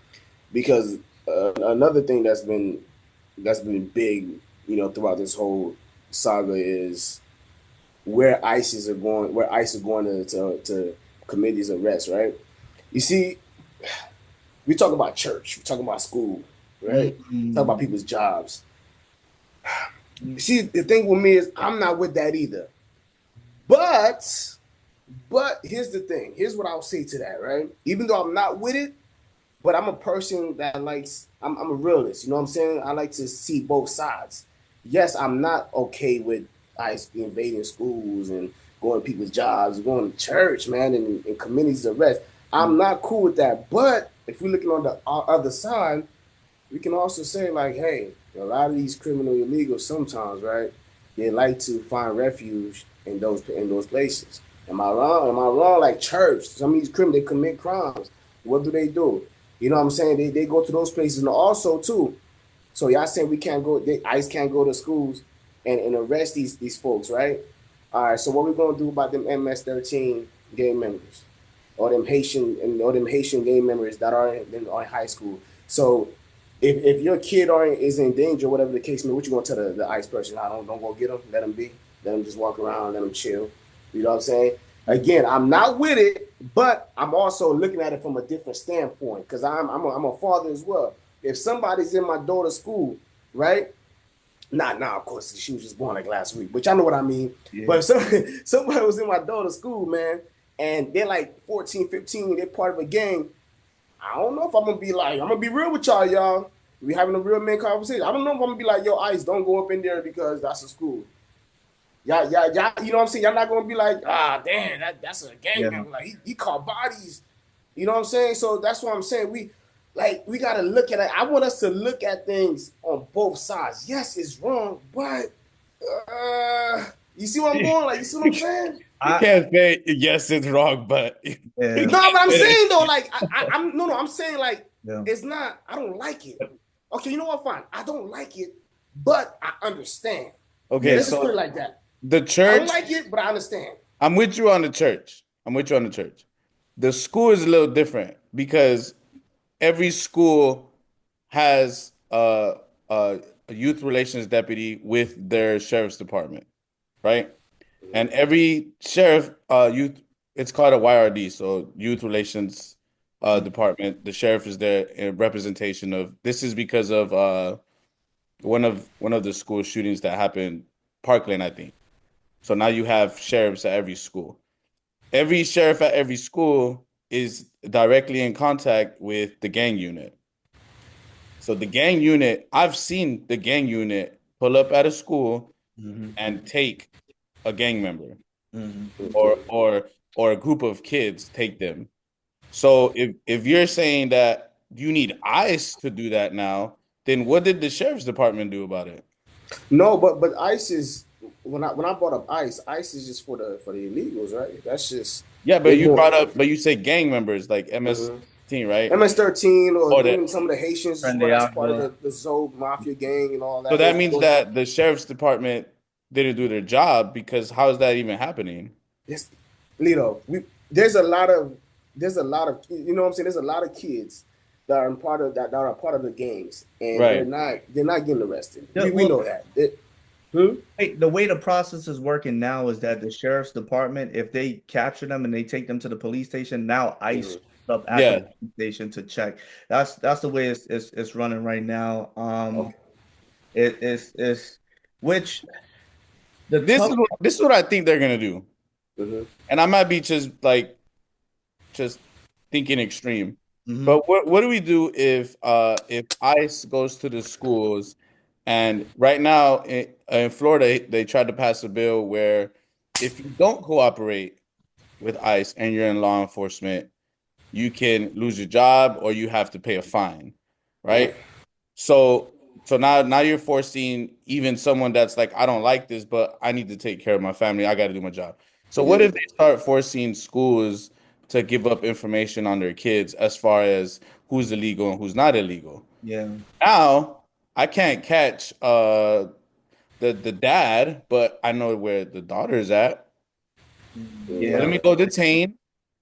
Because another thing that's been big, throughout this whole saga is where ICE is going to commit these arrests, right? You see, we talk about church, we talk about school, right? Talk about Mm, people's jobs. mm, See, the thing with me is I'm not with that either. But here's the thing. Here's what I'll say to that, right? Even though I'm not with it, but I'm a person that likes. I'm a realist. You know what I'm saying? I like to see both sides. Yes, I'm not okay with ICE invading schools and going to people's jobs, going to church, man, and committing arrest. mm, I'm not cool with that. But if we're looking on the other side, we can also say like, hey, a lot of these criminal illegals sometimes, right? They like to find refuge in those places. Am I wrong? Am I wrong? Like church, some of these criminals they commit crimes. What do? You know what I'm saying? They go to those places and also too. So y'all saying we can't go? ICE can't go to schools and arrest these folks, right? All right. So what we gonna do about them MS-13 gang members, or them Haitian gang members that are in high school? So if your kid is in danger, whatever the case may be, what you gonna tell the ICE person? I don't go get them. Let them be. Let them just walk around. Let them chill. You know what I'm saying? mm. Again, I'm not with it, but I'm also looking at it from a different standpoint because I'm a father as well. If somebody's in my daughter's school, right? Not now, of course, she was just born like last week, but y'all know what I mean. Yeah. But if somebody was in my daughter's school, man, and they're like 14, 15, they're part of a gang. I don't know if I'm gonna be like, I'm gonna be real with y'all. We having a real man conversation. I don't know if I'm gonna be like, yo, ICE, don't go up in there because that's a school. Y'all, you know what I'm saying? Y'all not gonna be like, damn, that's a gang Yeah. member. Like he caught bodies. You know what I'm saying? So that's what I'm saying. We gotta look at it. I want us to look at things on both sides. Yes, it's wrong, but you see what I'm going? Like, you see what I'm saying? You I can't say yes, it's wrong, but you yeah. can't No, but I'm say saying though, that. like I'm no, I'm saying like Yeah. it's not. I don't like it. Okay, you know what? Fine, I don't like it, but I understand. Okay, Yeah. Let's just put it so like that. the I don't church, like it, but I understand. I'm with you on the church. I'm with you on the church. The school is a little different because every school has a youth relations deputy with their sheriff's department, right? And every sheriff, it's called a YRD, so Youth Relations Department. The sheriff is there in representation of. This is because of one of the school shootings that happened, Parkland, I think. So now you have sheriffs at every school. Every sheriff at every school is directly in contact with the gang unit. So the gang unit, I've seen the gang unit pull up at a school Hmm. and take a gang member Hmm. or or or a group of kids take them. So if you're saying that you need ICE to do that now, then what did the sheriff's department do about it? No, but ICE is when I brought up ICE is just for the illegals, right? That's just Yeah, they going but you say gang members like MS-13, right? MS-13 or Or that. even some of the Haitians as Friend well. de That's part of Agua. the Zoe Mafia gang and all So that. that Those means those that the sheriff's department didn't do their job because how is that even happening? Yes, Lito, there's a lot of you know what I'm saying. There's a lot of kids that are that are part of the gangs, and they're Right. not getting arrested. Yeah, We well, know that. Hmm? the way the process is working now is that the sheriff's department, if they capture them and they take them to the police station, now ICE Mhm. shows up at the Yeah. police station to check. That's the way it's running right now. Okay. It's which the This tough. is what I think they're gonna do. Hmm. And I might be just thinking extreme. Mhm. But what do we do if ICE goes to the schools and right now in Florida they tried to pass a bill where if you don't cooperate with ICE and you're in law enforcement, you can lose your job or you have to pay a fine, Right. right? So now you're forcing even someone that's like, I don't like this, but I need to take care of my family. I got to do my job. So what Yeah. if they start forcing schools to give up information on their kids as far as who's illegal and who's not illegal? Yeah. Now I can't catch the dad, but I know where the daughter is at. So let Yeah. me go detain.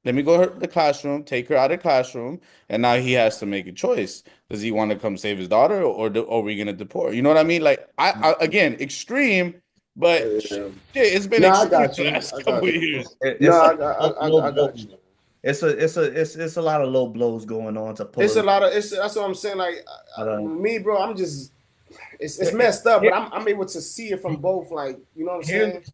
Let me go the classroom, take her out of the classroom, and now he has to make a choice. Does he want to come save his daughter, or are we gonna deport? You know what I mean? Like I again, extreme, but Yeah. shit, it's been No, I extreme got the you. last I couple got of you. years. No, It's a I got you. it's a lot of low blows going on to pull It's a it. lot of it's that's what I'm saying. Like Uh, me, bro, I'm just it's here, messed up, but here, I'm able to see it from both. Like you know what I'm here's saying?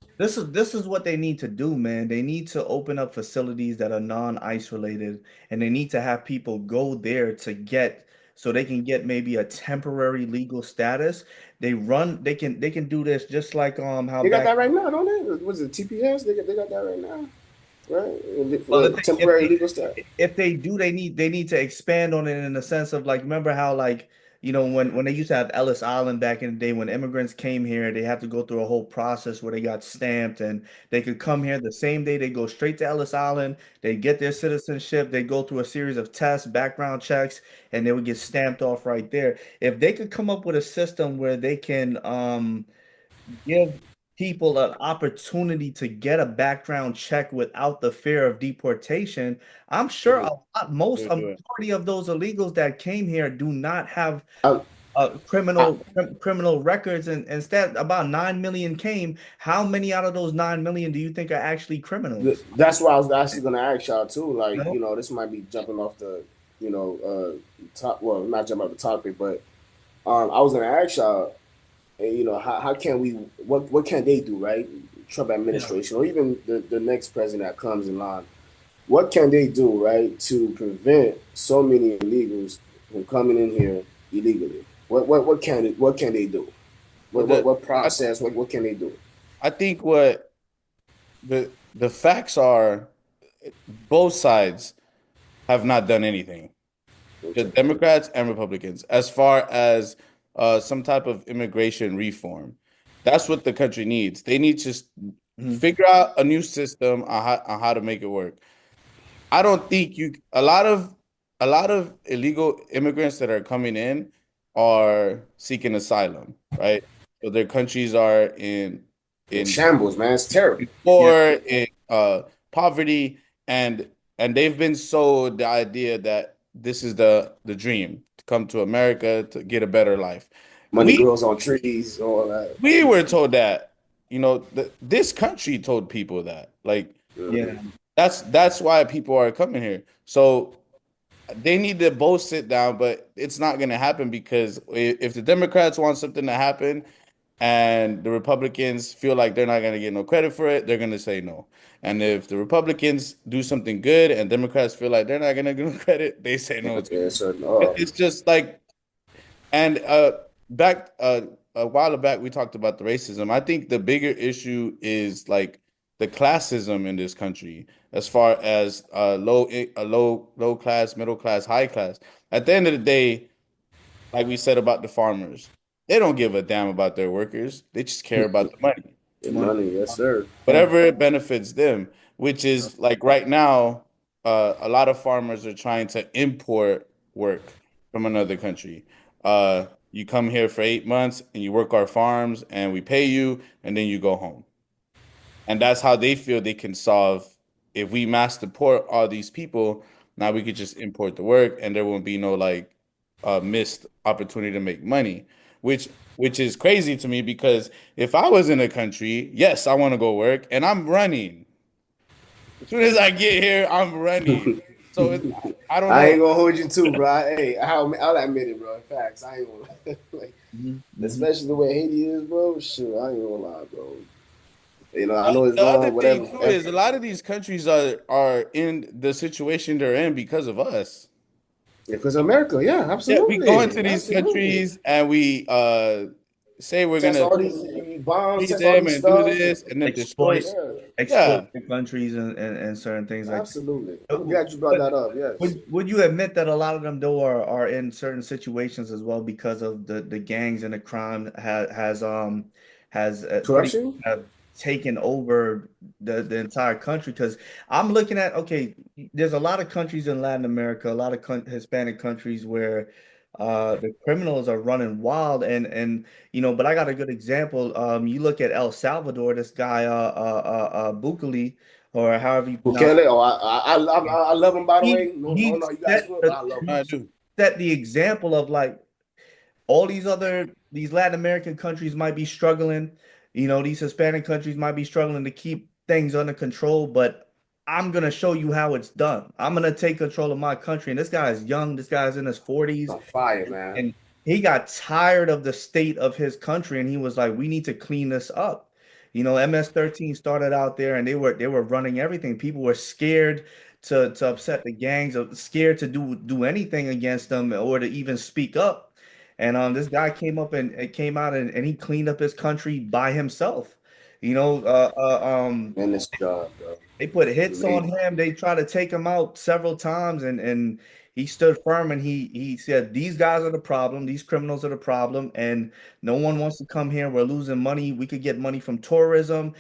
this is what they need to do, man. They need to open up facilities that are non-ICE related, and they need to have people go there to get so they can get maybe a temporary legal status. They can do this just like how They got back. that right now, don't they? Was it TPS? They got that right now, right? Well, For temporary legal status. if they do, they need to expand on it in the sense of like, remember how like when they used to have Ellis Island back in the day when immigrants came here, they had to go through a whole process where they got stamped and they could come here the same day. They go straight to Ellis Island, they get their citizenship, they go through a series of tests, background checks, and they would get stamped off right there. If they could come up with a system where they can give people an opportunity to get a background check without the fear of deportation, I'm sure Mhm. a Do it. majority of those illegals that came here do not have I, I, criminal records, and instead about 9 million came. How many out of those 9 million do you think are actually criminals? that's why I was actually gonna ask y'all too. You Like know? this might be jumping off the top. Well, not jumping off the topic, but I was gonna ask y'all. How can we? What can they do? Right, Trump Yeah. administration or even the next president that comes in line. What can they do, right, to prevent so many illegals from coming in here illegally? What can they do? Well, What I, process? What can they do? I think what the facts are, both sides have not done anything. The Okay. Democrats and Republicans, as far as some type of immigration reform. That's what the country needs. They need to Mhm. figure out a new system on how to make it work. I don't think you a lot of illegal immigrants that are coming in are seeking asylum, right? So their countries are In in shambles, man. It's terrible. Yeah. war, in poverty, and they've been sold the idea that this is the dream to come to America to get a better life. Money We grows on trees, all that. we were told that, this country told people that. Like Mhm. Yeah. that's why people are coming here. So they need to both sit down, but it's not going to happen because if the Democrats want something to happen and the Republicans feel like they're not going to get no credit for it, they're going to say no. And if the Republicans do something good and Democrats feel like they're not going to give no credit, they say no too. Yeah, so It's just like, and back a while back we talked about the racism. I think the bigger issue is like the classism in this country, as far as low class, middle class, high class. At the end of the day, like we said about the farmers, they don't give a damn about their workers. They just care about the money, the Money. money, yes, sir. Yeah. whatever it benefits them. Which is like right now, a lot of farmers are trying to import work from another country. You come here for 8 months and you work our farms, and we pay you, and then you go home. And that's how they feel they can solve. If we mass deport all these people, now we could just import the work and there won't be no like missed opportunity to make money, which is crazy to me because if I was in a country, yes, I want to go work and I'm running. As soon as I get here, I'm running. So I don't I know. ain't gonna hold you too, bro. Hey, I'll admit it, bro. Facts. I ain't gonna like, Mhm. Mhm. especially the way Haiti is, bro. Sure, I ain't gonna lie, bro. I know it's The other going thing whatever. too is a lot of these countries are in the situation they're in because of us. Because America, yeah, Yeah, we go absolutely, into these absolutely. countries and we say we're Test gonna all these bombs, feed test all them these and do stuff. this and then destroy. Exploit Yeah, exploit Yeah, the countries and certain things like absolutely. that. I'm glad you brought But that up. Yes, would you admit that a lot of them though are in certain situations as well because of the gangs and the crime has pretty corruption. have taken over the entire country? Because I'm looking at, okay, there's a lot of countries in Latin America, a lot of Hispanic countries where The criminals are running wild, and but I got a good example. You look at El Salvador, this guy Bukele, or however you pronounce Bukele, oh, I love him, by the he way. No, I don't he know how you guys set feel, but the I love him. I he do. set the example of like all these Latin American countries might be struggling, these Hispanic countries might be struggling to keep things under control, but I'm gonna show you how it's done. I'm gonna take control of my country. And this guy is young, this guy's in his 40s, On fire, man. and he got tired of the state of his country and he was like, we need to clean this up. MS-13 started out there and they were running everything. People were scared to upset the gangs, scared to do anything against them or to even speak up. And this guy came out and he cleaned up his country by himself. You know, uh, uh, um, In this job, bro. they put hits on Amazing. him. They tried to take him out several times, and he stood firm and he said, "These guys are the problem. These criminals are the problem, and no one wants to come here. We're losing money. We could get money from tourism.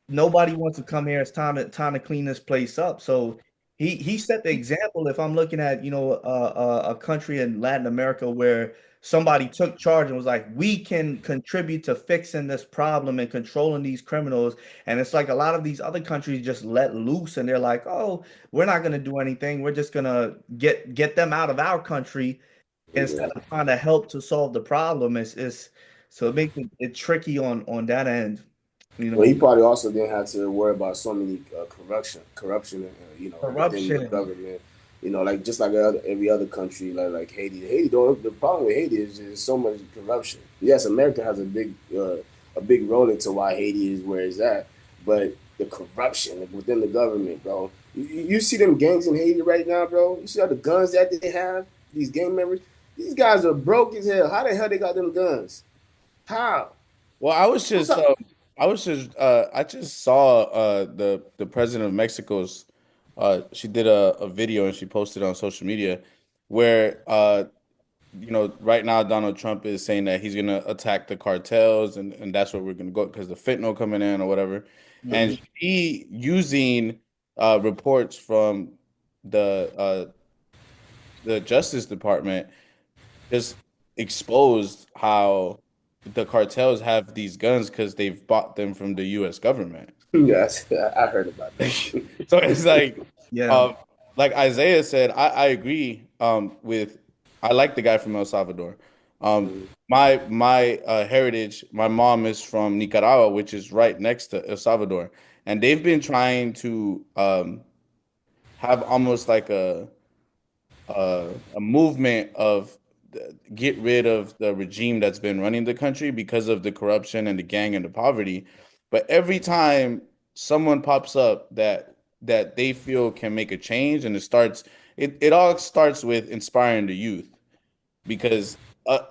Nobody wants to come here. It's time to clean this place up." So he set the example. If I'm looking at a country in Latin America where somebody took charge and was like, we can contribute to fixing this problem and controlling these criminals, and it's like a lot of these other countries just let loose and they're like, oh, we're not going to do anything. We're just going to get them out of our country instead Yeah. of trying to help to solve the problem. It's so it makes it tricky on that end. You Well, he know, probably also didn't have to worry about so many corruption, within the corruption. government. Like just like every other country, like Haiti. Haiti, don't, the problem with Haiti is there's so much corruption. Yes, America has a big role into why Haiti is where it's at, but the corruption within the government, bro. You see them gangs in Haiti right now, bro. You see all the guns that they have. These gang members. These guys are broke as hell. How the hell they got them guns? How? Well, I just saw the president of Mexico's she did a video and she posted on social media where right now Donald Trump is saying that he's gonna attack the cartels and that's where we're gonna go because the fentanyl coming in or whatever. And Mhm. she using reports from the uh the Justice Department just exposed how the cartels have these guns because they've bought them from the U.S. government. Yes, I heard about that. So it's Yeah. um, like Isaiah said, I agree with, I like the guy from El Salvador. Mm. My heritage, my mom is from Nicaragua, which is right next to El Salvador, and they've been trying to have almost like a movement of get rid of the regime that's been running the country because of the corruption and the gang and the poverty. But every time someone pops up that they feel can make a change, and it all starts with inspiring the youth because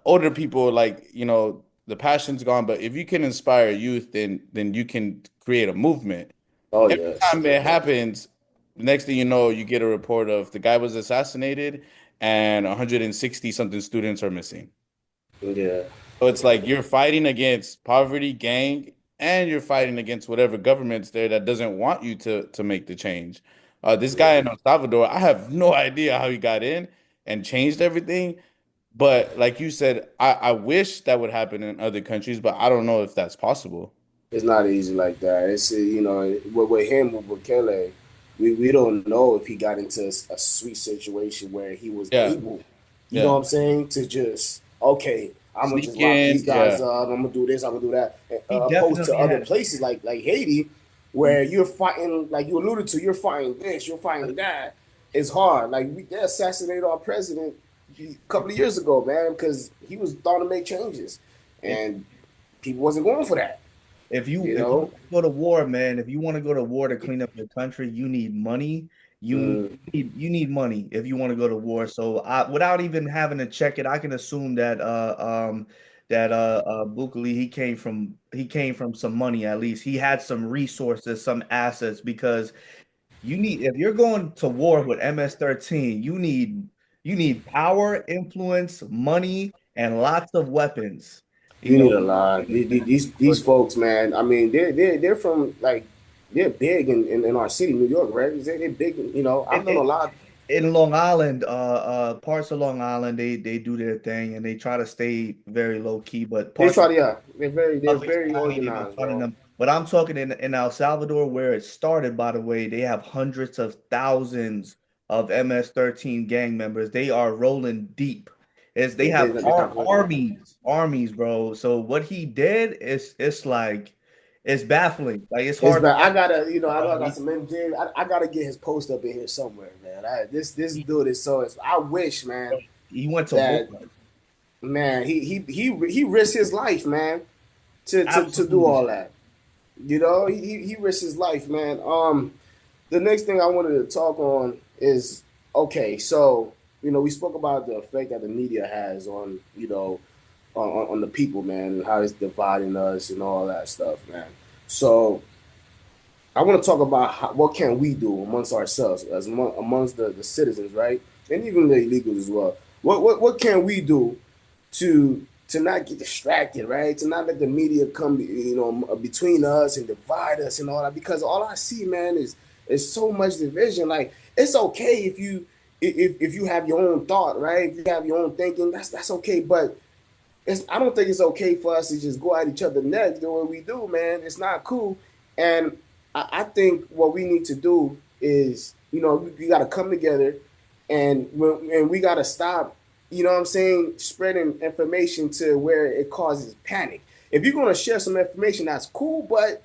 older people like the passion's gone, but if you can inspire youth, then you can create a movement. Oh Every yes, time it happens, the next thing you know, you get a report of the guy was assassinated and 160 something students are missing. yeah, So it's like you're fighting against poverty, gang, and you're fighting against whatever government's there that doesn't want you to make the change. This guy yeah. in El Salvador, I have no idea how he got in and changed everything. But like you said, I wish that would happen in other countries, but I don't know if that's possible. It's not easy like that. It's with him with Bukele, we don't know if he got into a sweet situation where he was Yeah, able, you know yeah. what I'm saying, to just okay, I'm gonna just Sneak lock these in, guys yeah. up. I'm gonna do this. I'm gonna do that. He Opposed to definitely other had. places like Haiti, where you're fighting, like you alluded to, you're fighting this, you're fighting that. It's hard. Like they assassinated our president a couple of years ago, man, because he was thought to make changes, and people wasn't going for that. If you You if you know. go to war, man, if you want to go to war to clean up your country, you need money. You Mm, you need money if you want to go to war. So without even having to check it, I can assume that Bukele he came from some money at least. He had some resources, some assets because if you're going to war with MS-13, you need power, influence, money, and lots of weapons. You you know, need a lot. These folks, man. I mean, they're from like they're big in our city, New York, right? They're big. I've known a it, lot. in Long Island, parts of Long Island, they do their thing and they try to stay very low key, but They parts try of to, yeah, they're Suffolk very County, they've been organized, funding bro. them. But I'm talking in El Salvador, where it started, by the way, they have hundreds of thousands of MS-13 gang members. They are rolling deep. As they have They're not going there. armies, bro. So what he did is it's like it's baffling. Like it's It's hard to bad. I gotta, I know I got he, some MJ. I gotta get his post up in here somewhere, man. This dude is so. I wish, man, he went to war. that man he risked his life, man, to do Absolutely. all that. He risked his life, man. The next thing I wanted to talk on is okay. So we spoke about the effect that the media has on on the people, man, and how it's dividing us and all that stuff, man. So I want to talk about what can we do amongst ourselves, as amongst the citizens, right, and even the illegals as well. What can we do to not get distracted, right? To not let the media come, between us and divide us and all that. Because all I see, man, is so much division. Like it's okay if you have your own thought, right? If you have your own thinking, that's okay. But I don't think it's okay for us to just go at each other next the way we do, man. It's not cool. And I think what we need to do is, we got to come together and we got to stop, what I'm saying, spreading information to where it causes panic. If you're going to share some information, that's cool, but,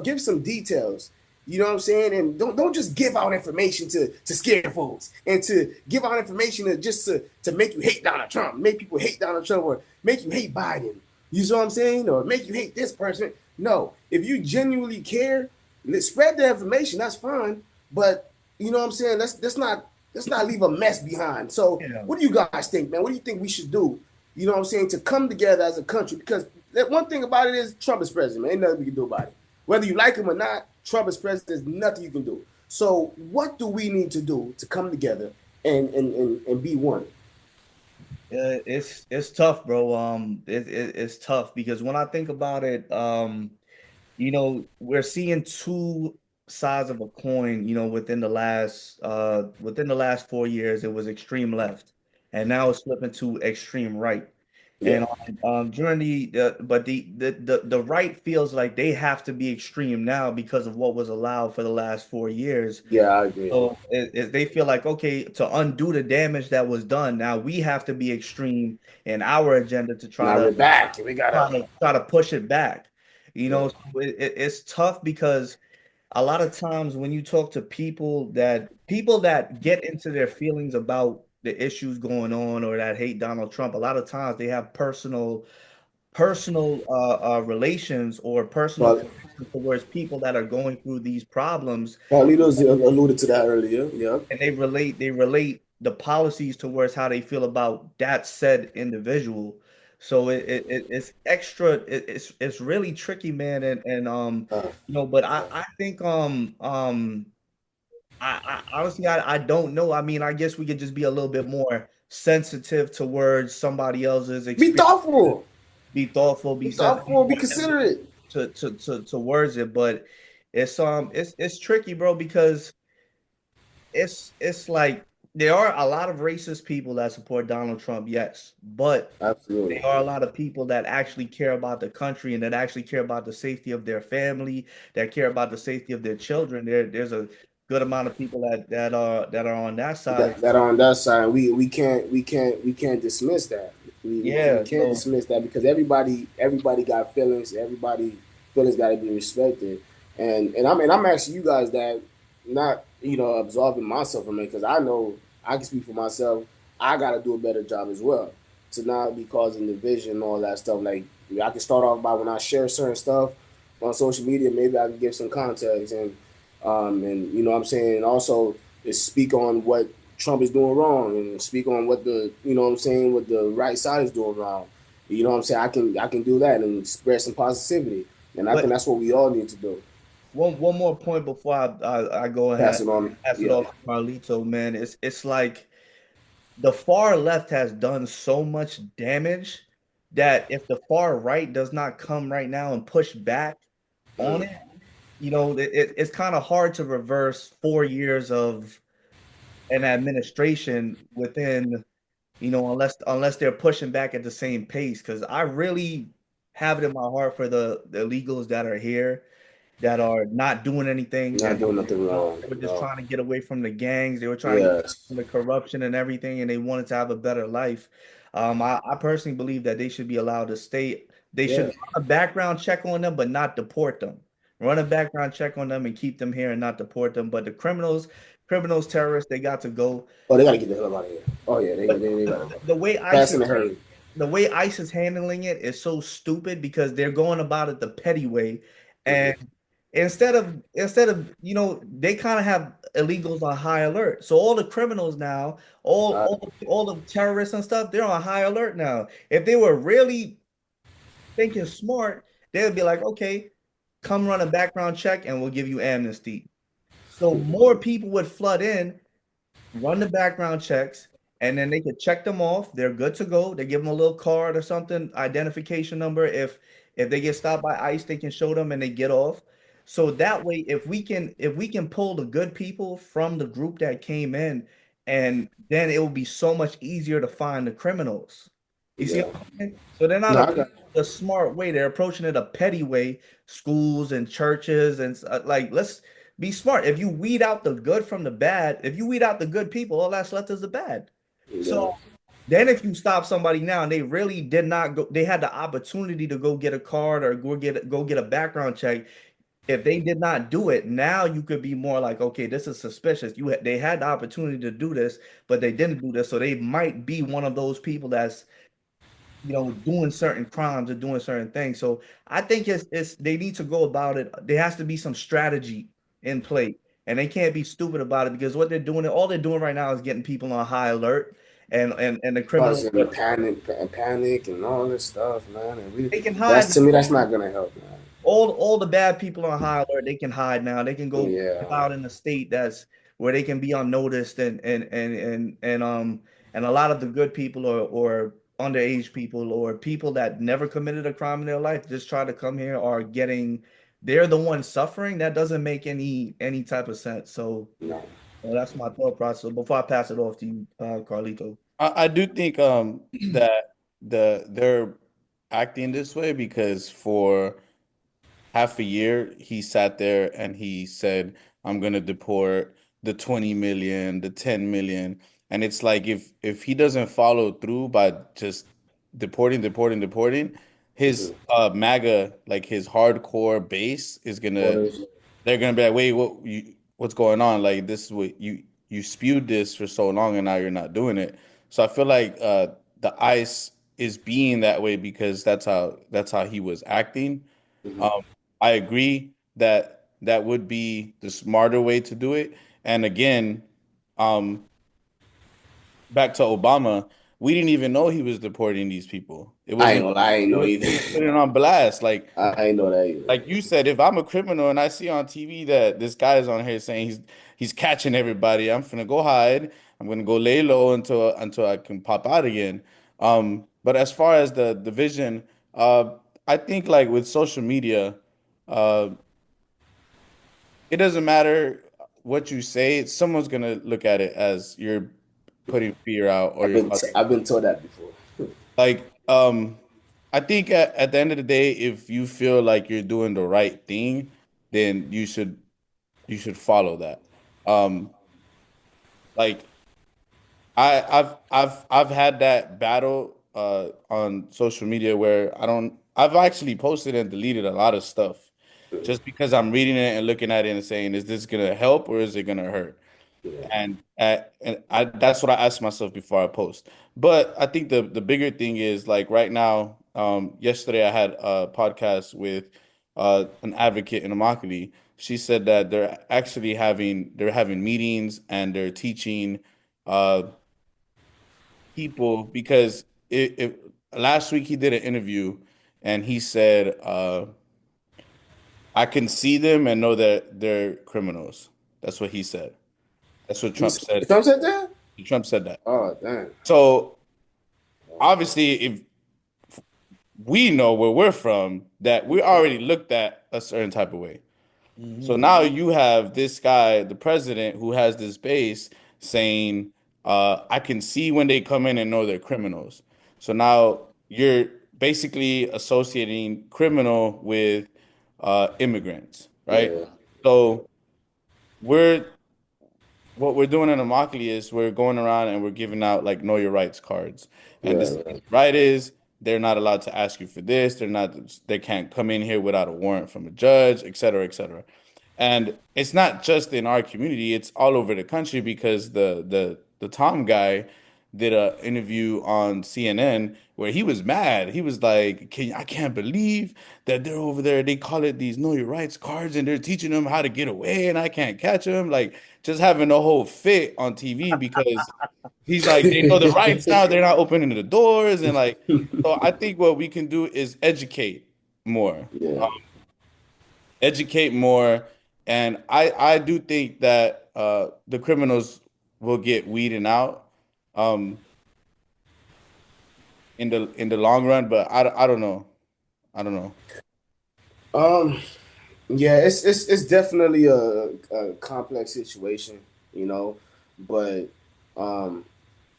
give some details. You know what I'm saying? And don't just give out information to scare folks and to give out information to make you hate Donald Trump, make people hate Donald Trump, or make you hate Biden. You know what I'm saying? Or make you hate this person. No, if you genuinely care, let's spread the information. That's fine, but you know what I'm saying. Let's not leave a mess behind. So, Yeah. what do you guys think, man? What do you think we should do? You know what I'm saying, to come together as a country? Because one thing about it is Trump is president, man. Ain't nothing we can do about it. Whether you like him or not, Trump is president. There's nothing you can do. So, what do we need to do to come together and be one? It's tough, bro. It's tough because when I think about it, we're seeing two sides of a coin, within the last 4 years, it was extreme left, and now it's flipping to extreme right. Yeah, And during but the right feels like they have to be extreme now because of what was allowed for the last 4 years. yeah, I agree. So they feel like, okay, to undo the damage that was done, now we have to be extreme in our agenda to try Now to we're back. We gotta. push it back. Yeah, So it's tough because a lot of times when you talk to people that get into their feelings about the issues going on or that hate Donald Trump, a lot of times they have personal relations or personal but connections towards people that are going through these problems, Carlitos alluded to that earlier. Yeah, and they relate the policies towards how they feel about that said individual. So it's extra. It's really tricky, man. And uh, but I think I honestly I don't know. I mean, I guess we could just be a little bit more sensitive towards somebody else's be experience. thoughtful. Be thoughtful, be Be sensitive, be thoughtful. Be more empathetic considerate. towards it. But it's tricky, bro, because it's like there are a lot of racist people that support Donald Trump, yes, but Absolutely. there are a lot of people that actually care about the country and that actually care about the safety of their family, that care about the safety of their children. There's a good amount of people that are on that side. That on that side, we can't dismiss that. We Yeah, can't so dismiss that because everybody got feelings. Everybody feelings got to be respected. And I'm asking you guys that, not absolving myself from it, because I know I can speak for myself. I got to do a better job as well to not be causing division and all that stuff. Like I can start off by when I share certain stuff on social media, maybe I can give some context and what I'm saying, and also is speak on what Trump is doing wrong and speak on what the what I'm saying, what the right side is doing wrong. You know what I'm saying? I can do that and spread some positivity, and I think but that's what we all need to do. one more point before I go Pass ahead it on. pass it Yeah, off to Carlito, man. It's like the far left has done so much damage that if the far right does not come right now and push back on it, it's kind of hard to reverse 4 years of an administration within, unless they're pushing back at the same pace. Because I really have it in my heart for the illegals that are here that are not doing anything. Not doing nothing wrong. They were just No. trying to get away from the gangs. They were trying to get away Yes. from the corruption and everything, and they wanted to have a better life. I personally believe that they should be allowed to stay. They should Yeah. run a background check on them, but not deport them. Run a background check on them and keep them here and not deport them. But the criminals, terrorists, they got to go. Oh, they gotta get the hell out of here. Oh yeah, they But they the, gotta go. the way ICE Fast is in a hurry. the way ICE is handling it is so stupid because they're going about it the petty way, and Hmm. instead of they kind of have illegals on high alert. So all the criminals now, all the terrorists and stuff, they're on high alert now. If they were really thinking smart, they would be like, okay, come run a background check and we'll give you amnesty. So more people would flood in, run the background checks, and then they could check them off. They're good to go. They give them a little card or something, identification number. If they get stopped by ICE, they can show them and they get off. So that way, if we can pull the good people from the group that came in, and then it will be so much easier to find the criminals. You see Yeah. what I'm saying? So they're not No, I got. approaching it a smart way. They're approaching it a petty way. Schools and churches and like let's be smart. If you weed out the good from the bad, if you weed out the good people, all that's left is the bad. Yeah. So then if you stop somebody now and they really did not go, they had the opportunity to go get a card or go get a background check. If they did not do it, now you could be more like, okay, this is suspicious. They had the opportunity to do this, but they didn't do this. So they might be one of those people that's doing certain crimes or doing certain things. So I think it's they need to go about it. There has to be some strategy in play, and they can't be stupid about it because all they're doing right now is getting people on high alert, and the criminals, Causing panic and all this stuff, man. And we, they can hide that's to me, now. that's not gonna help, man. All the bad people on high alert, they can hide now. They can go Yeah. out in a state that's where they can be unnoticed and a lot of the good people or underage people or people that never committed a crime in their life just try to come here are getting they're the ones suffering. That doesn't make any type of sense. So No. that's my thought process. Before I pass it off to you, Carlito. I do think that they're acting this way because for half a year, he sat there and he said, I'm gonna deport the 20 million, the 10 million. And it's like if he doesn't follow through by just deporting, his Hmm. MAGA, like his hardcore base is gonna Orders. they're gonna be like, wait, what's going on? Like this is what you spewed this for so long and now you're not doing it. So I feel like the ICE is being that way because that's how he was acting. Hmm. Um, I agree that that would be the smarter way to do it. And again, um, back to Obama, we didn't even know he was deporting these people. It I ain't wasn't. gonna lie, I ain't It know was, either. he was putting it on blast. I ain't know that either. Like you said, if I'm a criminal and I see on TV that this guy is on here saying he's catching everybody, I'm gonna go hide. I'm gonna go lay low until I can pop out again. But as far as the vision, I think like with social media, uh, it doesn't matter what you say. Someone's gonna look at it as you're putting fear out or you're causing I've been told that before. like I think at the end of the day, if you feel like you're doing the right thing, then you should follow that. Um, like I've had that battle on social media where I've actually posted and deleted a lot of stuff just because I'm reading it and looking at it and saying, is this gonna help or is it gonna hurt? Yeah. And that's what I ask myself before I post. But I think the bigger thing is like right now, yesterday I had a podcast with an advocate in Immokalee. She said that they're having meetings and they're teaching uh, people because last week he did an interview and he said I can see them and know that they're criminals. That's what he said. That's what Trump said. Trump said that? Trump said that. Oh, damn. So obviously, if we know where we're from, that we already looked at a certain type of way. So Hmm. now you have this guy, the president, who has this base saying, I can see when they come in and know they're criminals. So now you're basically associating criminal with immigrants, right? Yeah, So we're what we're doing in Immokalee is we're going around and we're giving out like know your rights cards. And this right, right. right is they're not allowed to ask you for this. They can't come in here without a warrant from a judge, et cetera, et cetera. And it's not just in our community, it's all over the country because the Tom guy did an interview on CNN where he was mad. He was like, I can't believe that they're over there. They call it these know your rights cards and they're teaching them how to get away and I can't catch them. Like just having a whole fit on TV because he's like, they know the rights now, they're not opening the doors and like so I think what we can do is more. Yeah. Educate more. And I do think that the criminals will get weeded out um, in the long run, but I don't know. I don't know. Um, yeah, it's definitely a complex situation, you know, but um,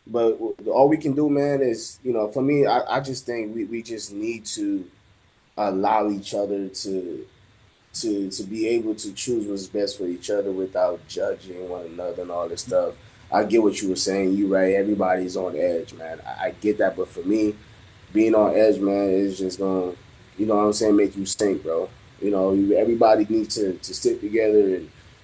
but all we can do, man, is for me, I just think we just need to allow each other to be able to choose what's best for each other without judging one another and all this stuff. I get what you were saying. You right. Everybody's on edge, man. I get that, but for me, being on edge, man, is just gonna, what I'm saying, make you sink, bro. Everybody needs to stick together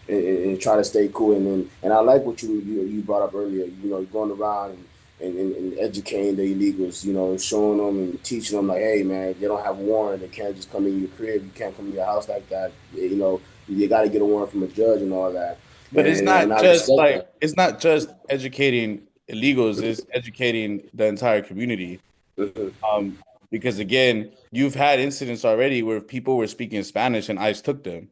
and try to stay cool. And I like what you brought up earlier. Going around and educating the illegals. Showing them and teaching them like, hey, man, if they don't have a warrant, they can't just come in your crib. You can't come in your house like that. You got to get a warrant from a judge and all that. But And I respect that. it's not just educating illegals, it's educating the entire community. Mhm. Um, because again, you've had incidents already where people were speaking Spanish and ICE took them,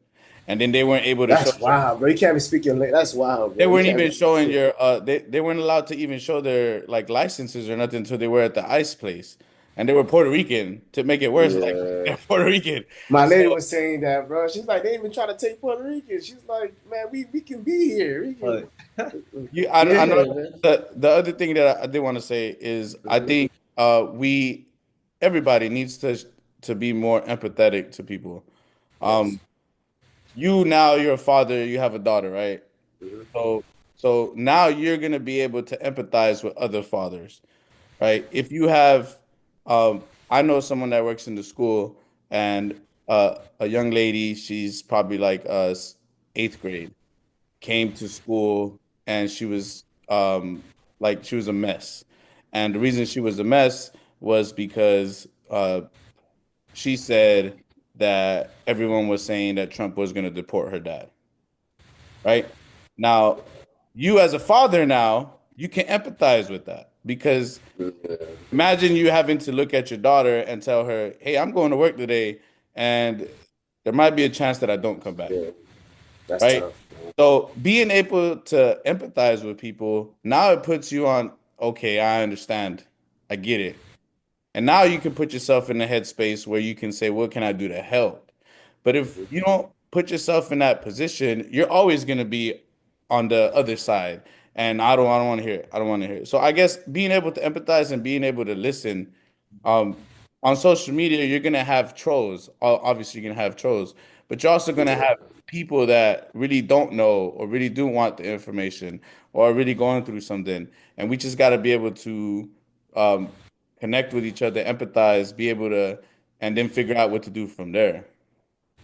and then they weren't able to show. That's wild, bro. You can't be speaking. That's wild, They bro. You weren't can't even be. showing your they weren't allowed to even show their like licenses or nothing until they were at the ICE place. And they were Puerto Rican to make it worse, like Yeah. they're Puerto Rican. My So lady was saying that, bro. She's like, they even trying to take Puerto Rican. She's like, man, we can be here. We can. But I know Yeah, man. the other thing that I did want to say is I Hmm. think we everybody needs to be more empathetic to people. Yes. Um, you're a father, you have a daughter, right? Hmm. So so now you're gonna be able to empathize with other fathers, right? If you have, I know someone that works in the school, and a young lady, she's probably like eighth grade, came to school and she was like she was a mess, and the reason she was a mess was because she said that everyone was saying that Trump was going to deport her dad, right? Now, you as a father now, you can empathize with that because imagine you having to look at your daughter and tell her, "Hey, I'm going to work today and there might be a chance that I don't come back." Yeah, that's Right? tough, man. So being able to empathize with people, now it puts you on, okay, I understand. I get it. And now you can put yourself in the headspace where you can say, what can I do to help? But if you don't put yourself in that position, you're always going to be on the other side. And I don't want to hear it. I don't want to hear it. So I guess being able to empathize and being able to listen, um, on social media, you're gonna have trolls. Obviously, you're gonna have trolls, but you're also gonna Yeah. have people that really don't know or really do want the information or are really going through something. And we just got to be able to um, connect with each other, empathize, be able to, and then figure out what to do from there.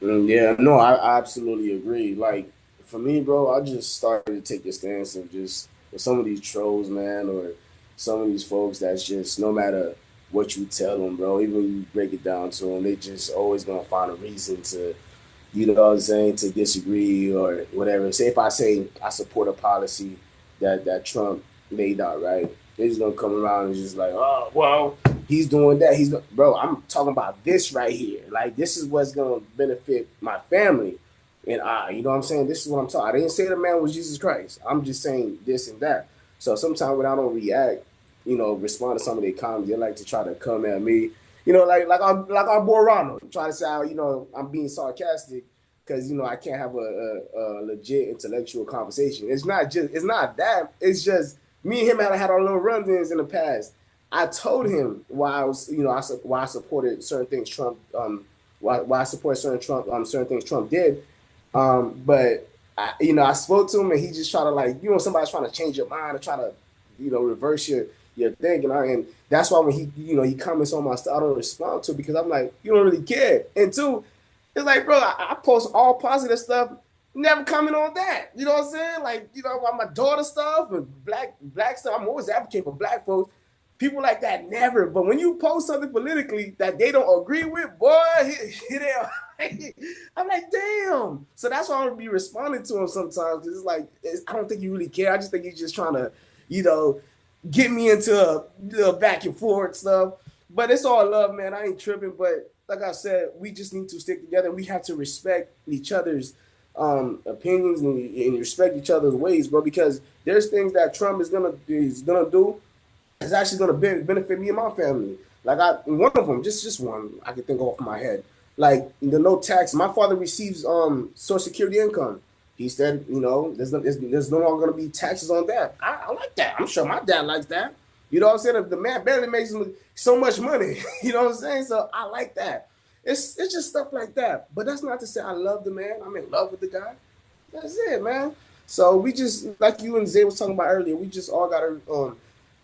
Yeah, no, I absolutely agree. Like for me, bro, I just started to take the stance of just with some of these trolls, man, or some of these folks that's just no matter what you tell them, bro, even when you break it down to them, they just always gonna find a reason to, what I'm saying, to disagree or whatever. Say if I say I support a policy that Trump laid out, right? They're just gonna come around and just like, oh well, he's doing that. Bro. I'm talking about this right here. Like this is what's gonna benefit my family, and you know what I'm saying. This is what I'm talking. I didn't say the man was Jesus Christ. I'm just saying this and that. So sometimes when I don't react, respond to some of their comments, they like to try to come at me. Like our boy Ronald, try to say, I'm being sarcastic because I can't have a legit intellectual conversation. It's not that. It's just me and him had our little run-ins in the past. I told him why I was, why I supported certain things Trump, why I support certain things Trump did. But I spoke to him and he just tried to, like, somebody's trying to change your mind or try to, reverse your thinking. And that's why when he comments on my stuff, I don't respond to it because I'm like, you don't really care. And two, it's like, bro, I post all positive stuff, never comment on that. You know what I'm saying? Like, about my daughter stuff and black stuff. I'm always advocating for black folks. People like that never. But when you post something politically that they don't agree with, boy, I'm like, damn. So that's why I'm gonna be responding to him sometimes. Cause it's like, I don't think you really care. I just think he's just trying to, get me into a back and forth stuff. But it's all love, man. I ain't tripping. But like I said, we just need to stick together. We have to respect each other's opinions and respect each other's ways, bro. Because there's things that Trump is gonna do. It's actually gonna benefit me and my family. Like one of them, just one I can think off my head. Like the no tax. My father receives Social Security income. He said, there's no longer gonna be taxes on that. I like that. I'm sure my dad likes that. You know what I'm saying? If the man barely makes so much money, you know what I'm saying? So I like that. It's just stuff like that. But that's not to say I love the man. I'm in love with the guy. That's it, man. So we just, like you and Zay was talking about earlier, we just all gotta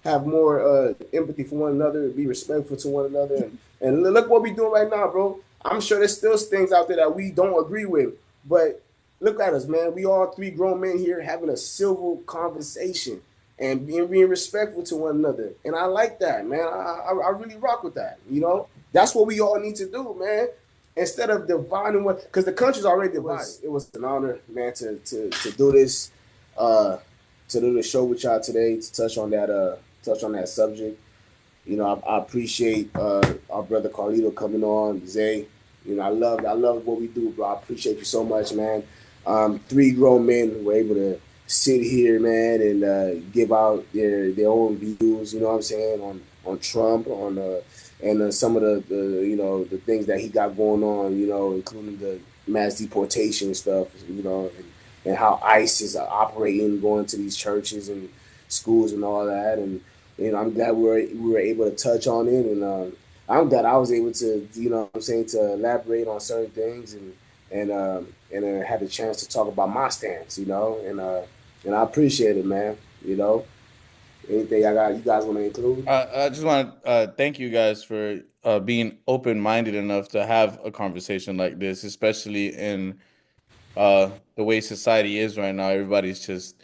have more empathy for one another, be respectful to one another, and look what we're doing right now, bro. I'm sure there's still things out there that we don't agree with, but look at us, man. We all three grown men here having a civil conversation and being respectful to one another, and I like that, man. I really rock with that. That's what we all need to do, man. Instead of dividing because the country's already divided. It was an honor, man, to do this, to do the show with y'all today, to touch on that subject. I appreciate our brother Carlito coming on, Zay. I love what we do, bro. I appreciate you so much, man. Three grown men were able to sit here, man, and give out their own views. You know what I'm saying, on Trump, and some of the things that he got going on. Including the mass deportation stuff. And how ICE is operating, going to these churches and schools and all that. And I'm glad we were able to touch on it, and I'm glad I was able to, to elaborate on certain things and had the chance to talk about my stance, and I appreciate it, man. Anything you guys want to include? I just want to thank you guys for being open minded enough to have a conversation like this, especially in the way society is right now. Everybody's just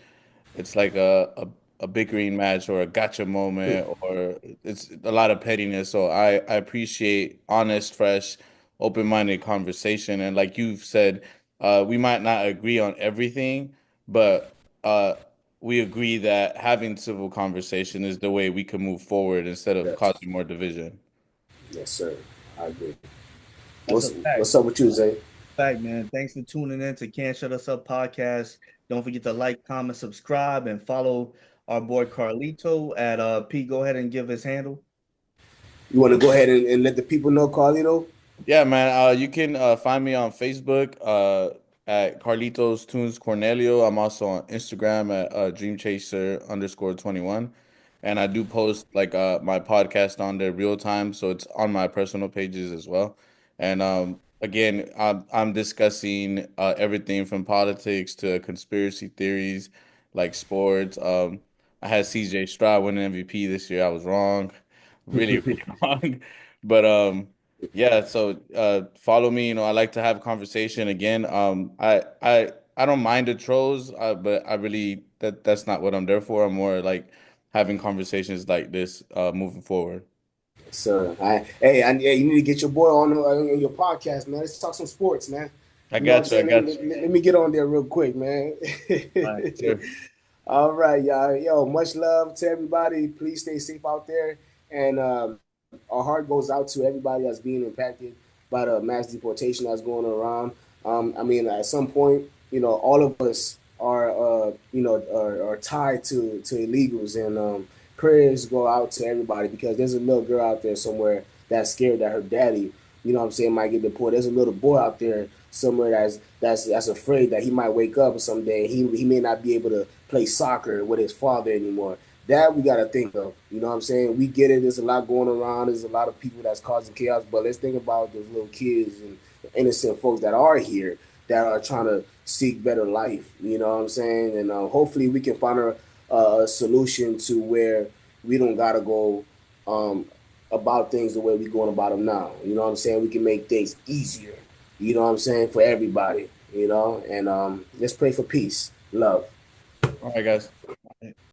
it's like a bickering match or a gotcha moment, or it's a lot of pettiness. So I appreciate honest, fresh, open-minded conversation. And like you've said, we might not agree on everything, but we agree that having civil conversation is the way we can move forward instead of Yes, causing more division. yes, sir. I agree. That's a fact. What's up with you, Zay? Fact, man. Thanks for tuning in to Can't Shut Us Up podcast. Don't forget to like, comment, subscribe, and follow our boy Carlito at P. Go ahead and give his handle. You want to go ahead and let the people know, Carlito? Yeah, man. You can find me on Facebook at Carlitos Tunes Cornelio. I'm also on Instagram at DreamChaser_21, and I do post like my podcast on there real time, so it's on my personal pages as well. And again, I'm discussing everything from politics to conspiracy theories, like sports. I had CJ Stroud win MVP this year. I was wrong, really, really wrong, but yeah, so follow me. I like to have conversation again. I don't mind the trolls, but I really that's not what I'm there for. I'm more like having conversations like this moving forward. Sir, yeah, you need to get your boy on your podcast, man. Let's talk some sports, man. I You know what I'm got you. I saying? got you. Let me get on there real quick, man. All right. Sure. All right, y'all. Yo, much love to everybody. Please stay safe out there. And our heart goes out to everybody that's being impacted by the mass deportation that's going around. At some point, all of us are tied to illegals, and prayers go out to everybody because there's a little girl out there somewhere that's scared that her daddy, might get deported. There's a little boy out there somewhere that's afraid that he might wake up someday. He may not be able to play soccer with his father anymore. That we got to think of. You know what I'm saying? We get it. There's a lot going around. There's a lot of people that's causing chaos. But let's think about those little kids and innocent folks that are here that are trying to seek better life. You know what I'm saying? And hopefully we can find a solution to where we don't gotta go um, about things the way we're going about them now. You know what I'm saying? We can make things easier. You know what I'm saying, for everybody. You know, and let's pray for peace, love. All right, guys.